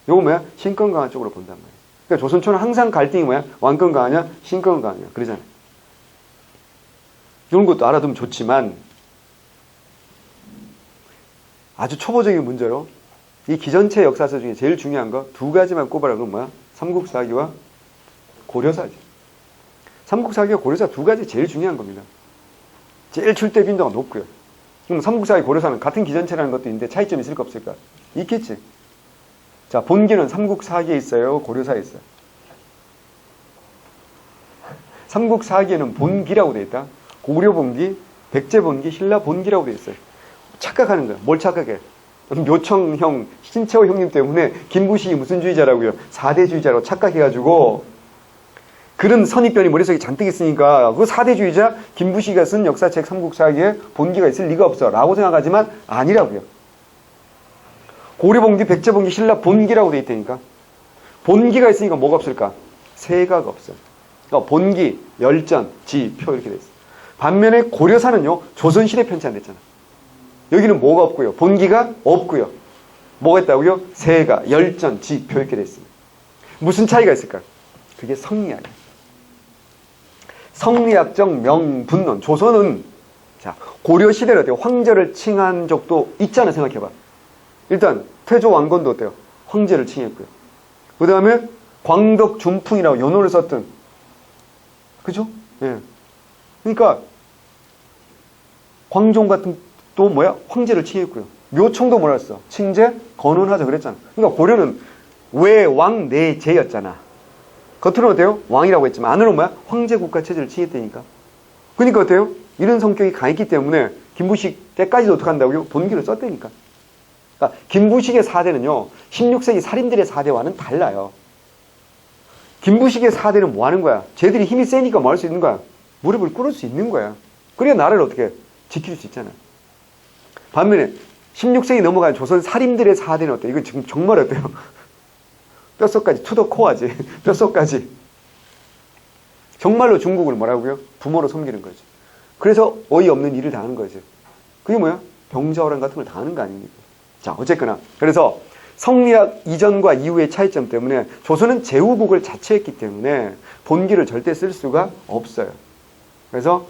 요거 뭐야? 신권 강화 쪽으로 본단 말이야. 그러니까 조선초는 항상 갈등이 뭐야? 왕권 강화냐? 신권 강화냐? 그러잖아. 이런 것도 알아두면 좋지만 아주 초보적인 문제로 이 기전체 역사서 중에 제일 중요한 거 2가지만 꼽아라. 그건 뭐야? 삼국사기와 고려사지. 삼국사기와 고려사 2가지 제일 중요한 겁니다. 제일 출대 빈도가 높고요. 그럼 삼국사기 고려사는 같은 기전체라는 것도 있는데 차이점이 있을까 없을까? 있겠지. 자, 본기는 삼국사기에 있어요? 고려사에 있어요? 삼국사기에는 본기라고 되어 있다. 고려본기, 백제본기, 신라본기라고 되어 있어요. 착각하는 거야. 뭘 착각해? 묘청형, 신채호 형님 때문에 김부식이 무슨 주의자라고요? 4대주의자라고 착각해가지고 그런 선입견이 머릿속에 잔뜩 있으니까 그 4대주의자 김부식이가 쓴 역사책 삼국사기에 본기가 있을 리가 없어 라고 생각하지만 아니라고요. 고려본기, 백제본기, 신라본기라고 되어 있다니까. 본기가 있으니까 뭐가 없을까? 세가가 없어요. 그러니까 본기, 열전, 지, 표 이렇게 돼 있어요. 반면에 고려사는요. 조선시대 편찬됐잖아. 여기는 뭐가 없고요. 본기가 없고요. 뭐가 있다고요? 세가, 열전, 지, 표 이렇게 돼 있습니다. 무슨 차이가 있을까? 그게 성리학이에요. 성리학적 명분론. 조선은 자 고려시대를 어때요? 황제를 칭한 적도 있잖아. 생각해봐. 일단 태조 왕건도 어때요? 황제를 칭했고요. 그 다음에 광덕 준풍이라고 연호를 썼던 그죠? 예. 그러니까 광종 같은 또 뭐야? 황제를 칭했고요. 묘청도 뭐라 했어? 칭제, 건원하자 그랬잖아. 그러니까 고려는 외왕 내제였잖아. 겉으로는 어때요? 왕이라고 했지만 안으로는 뭐야? 황제 국가 체제를 칭했다니까. 그러니까 어때요? 이런 성격이 강했기 때문에 김부식 때까지도 어떻게 한다고요? 본기를 썼다니까. 그러니까 김부식의 4대는요. 16세기 살인들의 4대와는 달라요. 김부식의 4대는 뭐 하는 거야? 쟤들이 힘이 세니까 뭐 할 수 있는 거야? 무릎을 꿇을 수 있는 거야. 그래야 나라를 어떻게 지킬 수 있잖아. 반면에 16세기 넘어간 조선 살인들의 4대는 어때요? 이건 지금 정말 어때요? 뼛속까지 투더 코어지. 뼛속까지. 정말로 중국을 뭐라고요? 부모로 섬기는 거지. 그래서 어이없는 일을 당하는 거지. 그게 뭐야? 병자호란 같은 걸 당하는 거 아닙니까? 자, 어쨌거나. 그래서 성리학 이전과 이후의 차이점 때문에 조선은 제후국을 자처했기 때문에 본기를 절대 쓸 수가 없어요. 그래서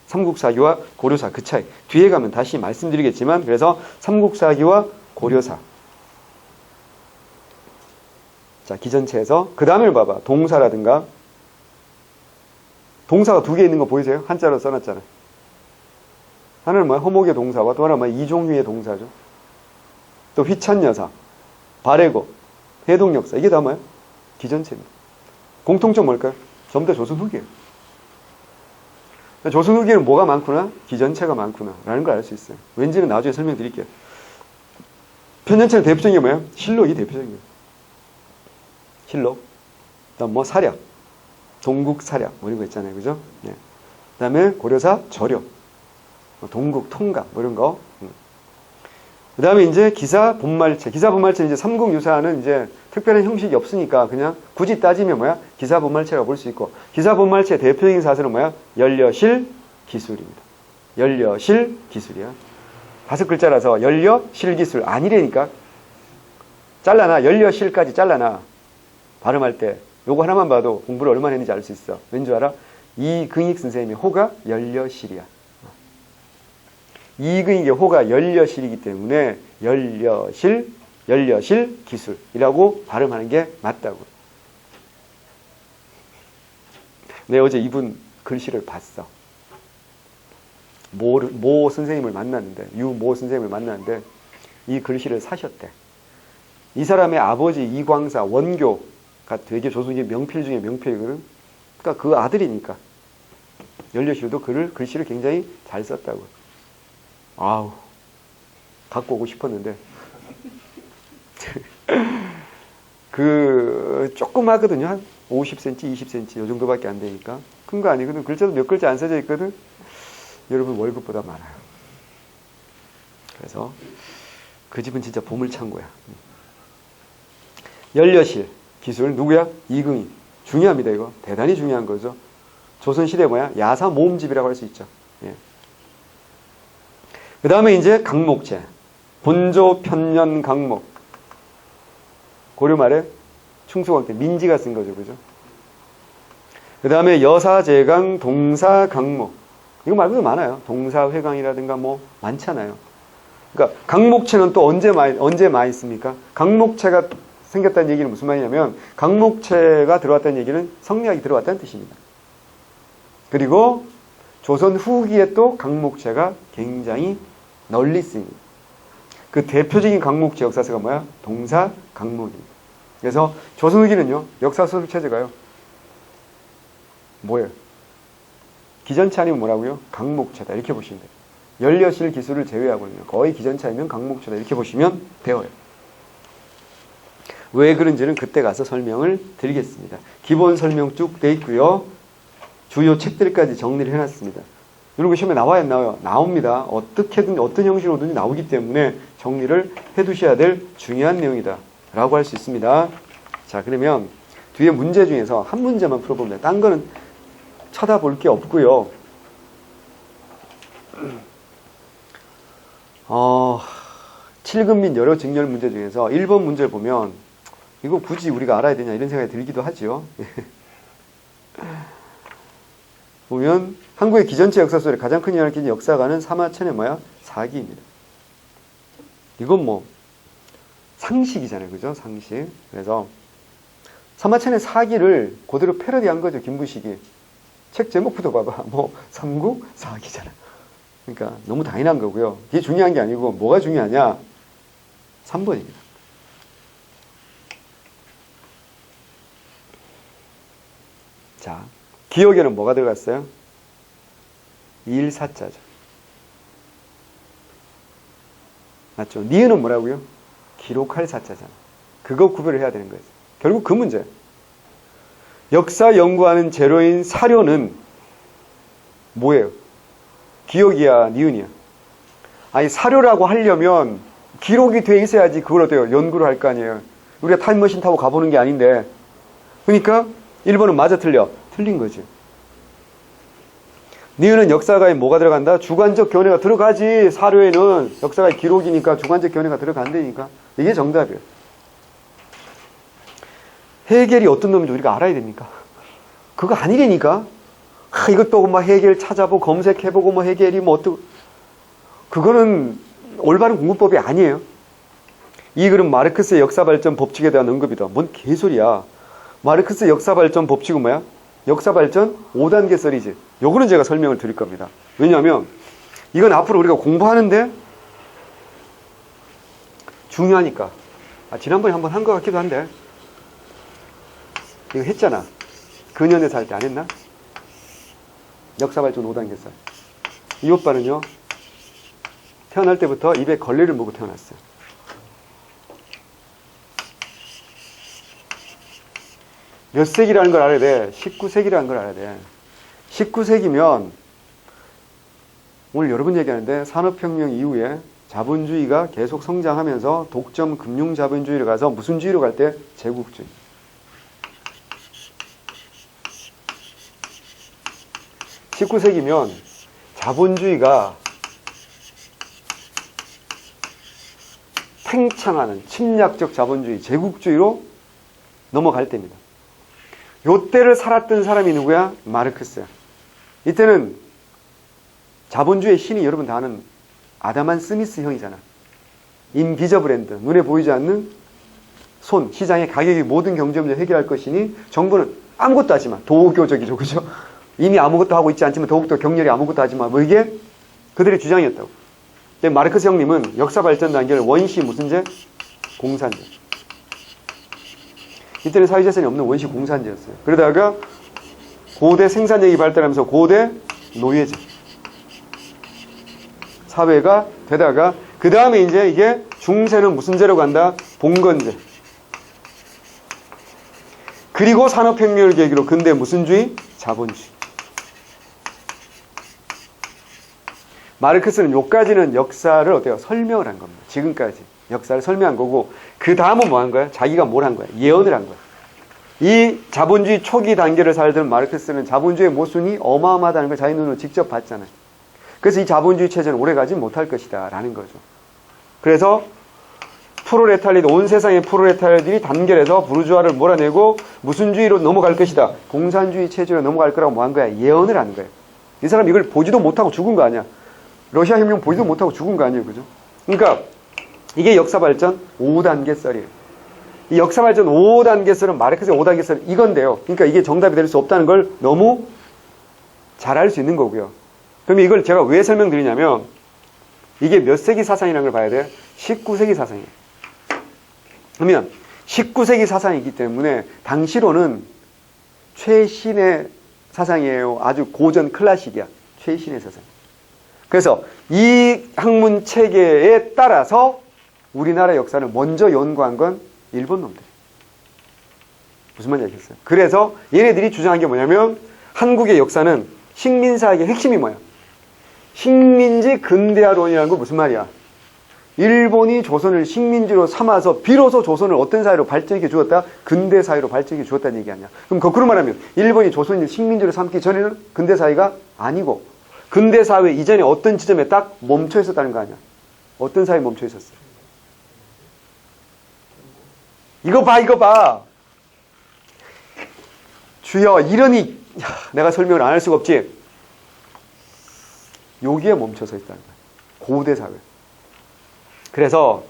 삼국사기와 고려사 그 차이. 뒤에 가면 다시 말씀드리겠지만 그래서 삼국사기와 고려사. 자, 기전체에서 그 다음을 봐봐. 동사라든가 동사가 2개 있는 거 보이세요? 한자로 써놨잖아요. 하나는 뭐야? 허목의 동사와 또 하나는 뭐야? 이종유의 동사죠. 또 휘찬여사, 발해고, 해동역사 이게 다 뭐야? 기전체입니다. 공통점 뭘까요? 전부 다 조선 후기예요. 조선 후기에는 뭐가 많구나? 기전체가 많구나 라는 걸 알 수 있어요. 왠지는 나중에 설명드릴게요. 편년체는 대표적인 게 뭐예요? 실록이 대표적인 거예요. 실록. 그다음 뭐 사략, 동국 사략 뭐 이런 거 있잖아요, 그죠? 네. 그다음에 고려사 절효, 동국 통각 뭐 이런 거. 그다음에 이제 기사 본말체. 기사 본말체는 이제 삼국유사는 이제 특별한 형식이 없으니까 그냥 굳이 따지면 뭐야? 기사 본말체라고 볼 수 있고 기사 본말체의 대표적인 사설은 뭐야? 연려실 기술입니다. 연려실 기술이야. 5글자라서 연려실 기술 아니라니까. 잘라놔. 연려실까지 잘라놔. 발음할 때 요거 하나만 봐도 공부를 얼마나 했는지 알 수 있어. 왠지 알아? 이근익 선생님의 호가 연려실이야. 이근익의 호가 연려실이기 때문에 연려실 기술이라고 발음하는 게 맞다고. 내 어제 이분 글씨를 봤어. 모 선생님을 만났는데, 유모 선생님을 만났는데 이 글씨를 사셨대. 이 사람의 아버지 이광사 원교가 되게 조선의 명필 중에 명필이거든. 그러니까 그 아들이니까 연려실도 글씨를 굉장히 잘 썼다고. 아우, 갖고 오고 싶었는데 그 조그마거든요. 한 50cm, 20cm 요 정도밖에 안 되니까 큰 거 아니거든. 글자도 몇 글자 안 써져 있거든. 여러분 월급보다 많아요. 그래서 그 집은 진짜 보물창고야. 연려실 기술 누구야? 이금희. 중요합니다. 이거 대단히 중요한 거죠. 조선시대 뭐야? 야사 모음집이라고 할 수 있죠. 예. 그 다음에 이제 강목체. 본조 편년 강목. 고려 말에 충수왕 때 민지가 쓴 거죠. 그죠? 그 다음에 여사제강 동사 강목. 이거 말고도 많아요. 동사회강이라든가 뭐 많잖아요. 그러니까 강목체는 또 언제 많이 씁니까? 강목체가 생겼다는 얘기는 무슨 말이냐면 강목체가 들어왔다는 얘기는 성리학이 들어왔다는 뜻입니다. 그리고 조선 후기에 또 강목체가 굉장히 널리 쓰입니다. 그 대표적인 강목체 역사서가 뭐야? 동사 강목입니다. 그래서 조선 후기는요, 역사소설 체제가요, 뭐예요? 기전체 아니면 뭐라고요? 강목체다. 이렇게 보시면 돼요. 연려실 기술을 제외하고는요, 거의 기전체 아니면 강목체다. 이렇게 보시면 되어요. 왜 그런지는 그때 가서 설명을 드리겠습니다. 기본 설명 쭉 돼 있고요. 주요 책들까지 정리를 해놨습니다. 이런 거 시험에 나와야 안 나와요? 나옵니다. 어떻게든 어떤 형식으로든지 나오기 때문에 정리를 해두셔야 될 중요한 내용이다 라고 할 수 있습니다. 자, 그러면 뒤에 문제 중에서 한 문제만 풀어보면 딴 거는 쳐다볼 게 없고요. 7급 및 여러 직렬 문제 중에서 1번 문제를 보면 이거 굳이 우리가 알아야 되냐 이런 생각이 들기도 하죠. 보면 한국의 기전체 역사 속에 가장 큰 영향을 끼친 역사가는 사마천의 뭐야? 사기입니다. 이건 뭐 상식이잖아요. 그죠? 상식. 그래서 사마천의 사기를 그대로 패러디한 거죠. 김부식이. 책 제목부터 봐봐. 뭐 삼국 사기잖아. 그러니까 너무 당연한 거고요. 이게 중요한 게 아니고 뭐가 중요하냐? 3번입니다. 자, 기억에는 뭐가 들어갔어요? 일사자죠. 맞죠? 니은은 뭐라고요? 기록할 사자잖아. 그거 구별을 해야 되는 거예요. 결국 그 문제. 역사 연구하는 재료인 사료는 뭐예요? 기억이야, 니은이야? 아니, 사료라고 하려면 기록이 돼 있어야지 그걸 어때요? 연구를 할 거 아니에요. 우리가 타임머신 타고 가보는 게 아닌데. 그러니까 1번은 맞아 틀려? 틀린 거지. 니은은 역사가에 뭐가 들어간다? 주관적 견해가 들어가지. 사료에는 역사가의 기록이니까 주관적 견해가 들어간다니까. 이게 정답이에요. 해겔이 어떤 놈인지 우리가 알아야 됩니까? 그거 아니라니까. 이것도 막 해겔 찾아보고 검색해보고 뭐 해겔이 뭐 어떻고. 그거는 올바른 공부법이 아니에요. 이 글은 마르크스의 역사발전 법칙에 대한 언급이다. 뭔 개소리야. 마르크스 역사발전 법칙은 뭐야? 역사발전 5단계 썰이지. 요거는 제가 설명을 드릴 겁니다. 왜냐하면 이건 앞으로 우리가 공부하는데 중요하니까. 지난번에 한번 한 것 같기도 한데 이거 했잖아. 근현대 살 때 안 했나? 역사발전 5단계 썰. 이 오빠는요, 태어날 때부터 입에 걸레를 물고 태어났어요. 몇 세기라는 걸 알아야 돼. 19세기라는 걸 알아야 돼. 19세기면 오늘 여러 번 얘기하는데 산업혁명 이후에 자본주의가 계속 성장하면서 독점 금융자본주의로 가서 무슨 주의로 갈 때? 제국주의. (19세기면) 자본주의가 팽창하는 침략적 자본주의, 제국주의로 넘어갈 때입니다. 요때를 살았던 사람이 누구야? 마르크스야. 이때는 자본주의의 신이 여러분 다 아는 아담한 스미스 형이잖아. 인비저블 핸드, 눈에 보이지 않는 손, 시장의 가격이 모든 경제 문제를 해결할 것이니 정부는 아무것도 하지 마. 도교적이죠. 그죠? 이미 아무것도 하고 있지 않지만 더욱더 격렬히 아무것도 하지 마. 뭐 이게 그들의 주장이었다고. 마르크스 형님은 역사 발전 단계를 원시 무슨 제? 공산제. 이때는 사회재산이 없는 원시 공산제였어요. 그러다가 고대 생산력이 발달하면서 고대 노예제 사회가 되다가 그 다음에 이제 이게 중세는 무슨 제로 간다? 봉건제. 그리고 산업혁명을 계기로 근대 무슨 주의? 자본주의. 마르크스는 요까지는 역사를 어때요? 설명을 한 겁니다. 지금까지 역사를 설명한 거고 그 다음은 뭐 한 거야? 자기가 뭘 한 거야? 예언을 한 거야. 이 자본주의 초기 단계를 살던 마르크스는 자본주의의 모순이 어마어마하다는 걸 자기 눈으로 직접 봤잖아요. 그래서 이 자본주의 체제는 오래가지 못할 것이다 라는 거죠. 그래서 프롤레타리아들, 온 세상의 프롤레타리아들이 단결해서 부르주아를 몰아내고 무슨 주의로 넘어갈 것이다. 공산주의 체제로 넘어갈 거라고 뭐 한 거야? 예언을 한 거예요. 이 사람 이걸 보지도 못하고 죽은 거 아니야. 러시아 혁명 보지도 못하고 죽은 거 아니에요. 그죠? 그러니까 이게 역사 발전 5단계 썰이에요. 이 역사 발전 5단계 썰은 마르크스의 5단계 썰은 이건데요. 그러니까 이게 정답이 될 수 없다는 걸 너무 잘 알 수 있는 거고요. 그러면 이걸 제가 왜 설명드리냐면 이게 몇 세기 사상이라는 걸 봐야 돼요. 19세기 사상이에요. 그러면 19세기 사상이기 때문에 당시로는 최신의 사상이에요. 아주 고전 클래식이야. 최신의 사상. 그래서 이 학문 체계에 따라서 우리나라 역사를 먼저 연구한 건 일본 놈들. 무슨 말인지 알겠어요? 그래서 얘네들이 주장한 게 뭐냐면 한국의 역사는 식민사학의 핵심이 뭐야? 식민지 근대화론이라는 건 무슨 말이야? 일본이 조선을 식민지로 삼아서 비로소 조선을 어떤 사회로 발전시켜 주었다? 근대 사회로 발전시켜 주었다는 얘기 아니야? 그럼 거꾸로 말하면 일본이 조선을 식민지로 삼기 전에는 근대 사회가 아니고 근대 사회 이전에 어떤 지점에 딱 멈춰 있었다는 거 아니야? 어떤 사회에 멈춰 있었어? 이거 봐, 이거 봐. 주여, 이러니 내가 설명을 안 할 수가 없지. 여기에 멈춰서 있다는 거야. 고대 사회. 그래서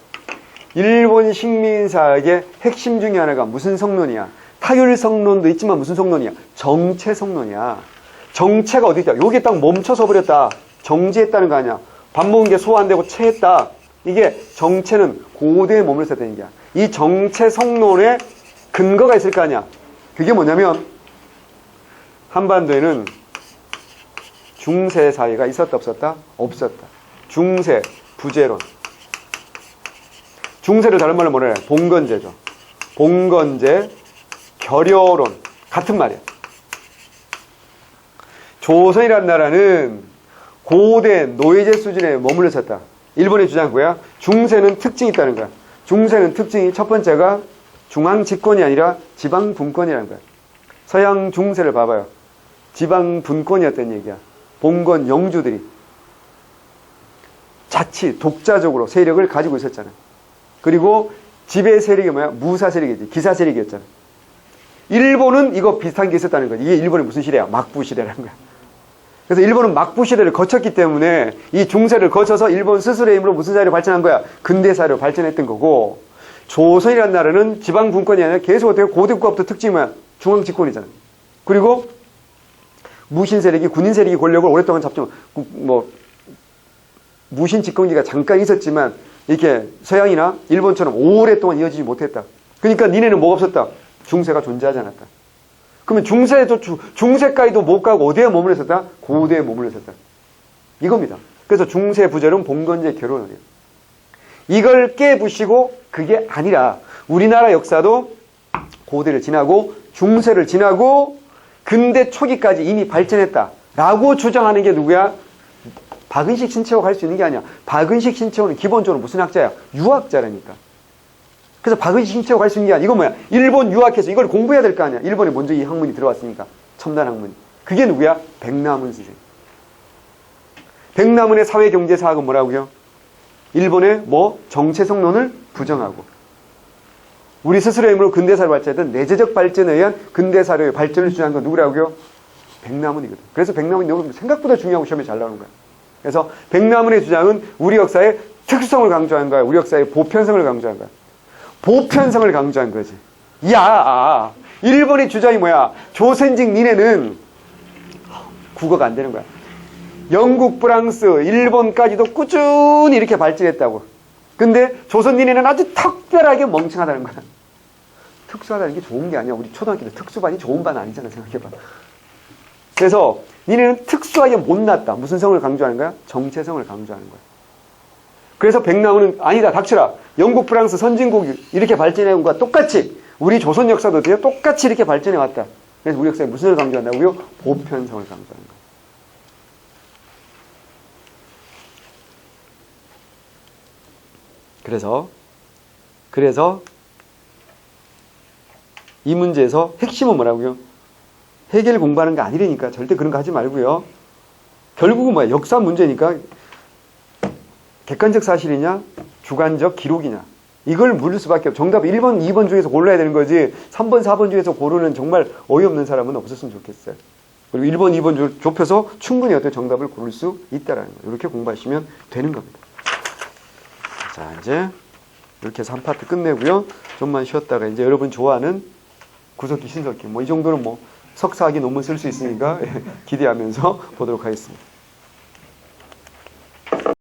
일본 식민사학의 핵심 중에 하나가 무슨 성론이야? 타율 성론도 있지만 무슨 성론이야? 정체 성론이야. 정체가 어디 있다? 여기에 딱 멈춰서 버렸다. 정지했다는 거 아니야. 밥 먹은 게 소화 안 되고 체했다. 이게 정체는 고대에 머물러 있다는 얘기야. 이 정체 성론에 근거가 있을 거 아니야. 그게 뭐냐면 한반도에는 중세 사회가 있었다 없었다? 없었다. 중세, 부재론. 중세를 다른 말로 뭐래? 봉건제죠. 봉건제, 결여론. 같은 말이야. 조선이라는 나라는 고대 노예제 수준에 머물러 있었다. 일본의 주장은 뭐야? 중세는 특징이 있다는 거야. 중세는 특징이 첫 번째가 중앙 집권이 아니라 지방 분권이라는 거야. 서양 중세를 봐봐요. 지방 분권이었다는 얘기야. 봉건 영주들이 자치, 독자적으로 세력을 가지고 있었잖아. 그리고 지배 세력이 뭐야? 무사 세력이지. 기사 세력이었잖아. 일본은 이거 비슷한 게 있었다는 거지. 이게 일본의 무슨 시대야? 막부 시대라는 거야. 그래서 일본은 막부 시대를 거쳤기 때문에 이 중세를 거쳐서 일본 스스로의 힘으로 무슨 사회로 발전한 거야? 근대 사회로 발전했던 거고, 조선이라는 나라는 지방 분권이 아니라 계속 어떻게 고대 국가부터 특징이 뭐야? 중앙 집권이잖아. 그리고 무신 세력이, 군인 세력이 권력을 오랫동안 잡죠. 무신 집권기가 잠깐 있었지만 이렇게 서양이나 일본처럼 오랫동안 이어지지 못했다. 그러니까 니네는 뭐가 없었다? 중세가 존재하지 않았다. 그러면 중세까지도 못 가고 어디에 머물러 있었다? 고대에 머물러 있었다. 이겁니다. 그래서 중세 부재론 봉건제 결혼이에요. 이걸 깨부시고 그게 아니라 우리나라 역사도 고대를 지나고 중세를 지나고 근대 초기까지 이미 발전했다라고 주장하는 게 누구야? 박은식 신채호가 할 수 있는 게 아니야. 박은식 신채호는 기본적으로 무슨 학자야? 유학자라니까. 그래서 박은식 신채호가 할 수 있는 게 아니야. 이거 뭐야? 일본 유학해서 이걸 공부해야 될 거 아니야. 일본에 먼저 이 학문이 들어왔으니까. 첨단 학문이. 그게 누구야? 백남은 선생. 백남은의 사회경제사학은 뭐라고요? 일본의 정체성론을 부정하고 우리 스스로의 힘으로 근대사를 발전했던 내재적 발전에 의한 근대사료의 발전을 주장한 건 누구라고요? 백남은이거든. 그래서 백남은이 생각보다 중요하고 시험에 잘 나오는 거야. 그래서 백남은의 주장은 우리 역사의 특수성을 강조한 거야. 우리 역사의 보편성을 강조한 거야. 보편성을 강조한 거지. 야, 일본의 주장이 뭐야? 조선직 니네는 국어가 안 되는 거야. 영국, 프랑스, 일본까지도 꾸준히 이렇게 발전했다고. 근데 조선 니네는 아주 특별하게 멍청하다는 거야. 특수하다는 게 좋은 게 아니야. 우리 초등학교 때 특수반이 좋은 반 아니잖아. 생각해봐. 그래서 니네는 특수하게 못났다. 무슨 성을 강조하는 거야? 정체성을 강조하는 거야. 그래서 백나우는 아니다. 닥쳐라. 영국, 프랑스 선진국이 이렇게 발전해온 것과 똑같이 우리 조선 역사도 돼요. 똑같이 이렇게 발전해왔다. 그래서 우리 역사에 무슨 을 강조한다고요? 보편성을 강조하는 거야. 그래서 이 문제에서 핵심은 뭐라고요? 해결 공부하는 게 아니라니까. 절대 그런 거 하지 말고요. 결국은 뭐야? 역사 문제니까 객관적 사실이냐? 주관적 기록이냐? 이걸 물을 수밖에 없어. 정답 1번, 2번 중에서 골라야 되는 거지 3번, 4번 중에서 고르는 정말 어이없는 사람은 없었으면 좋겠어요. 그리고 1번, 2번 좁혀서 충분히 어떤 정답을 고를 수 있다는 거예요. 이렇게 공부하시면 되는 겁니다. 자, 이제 이렇게 해서 한 파트 끝내고요. 좀만 쉬었다가 이제 여러분 좋아하는 구석기, 신석기 뭐 이 정도는 뭐 석사학위 논문 쓸 수 있으니까 기대하면서 보도록 하겠습니다.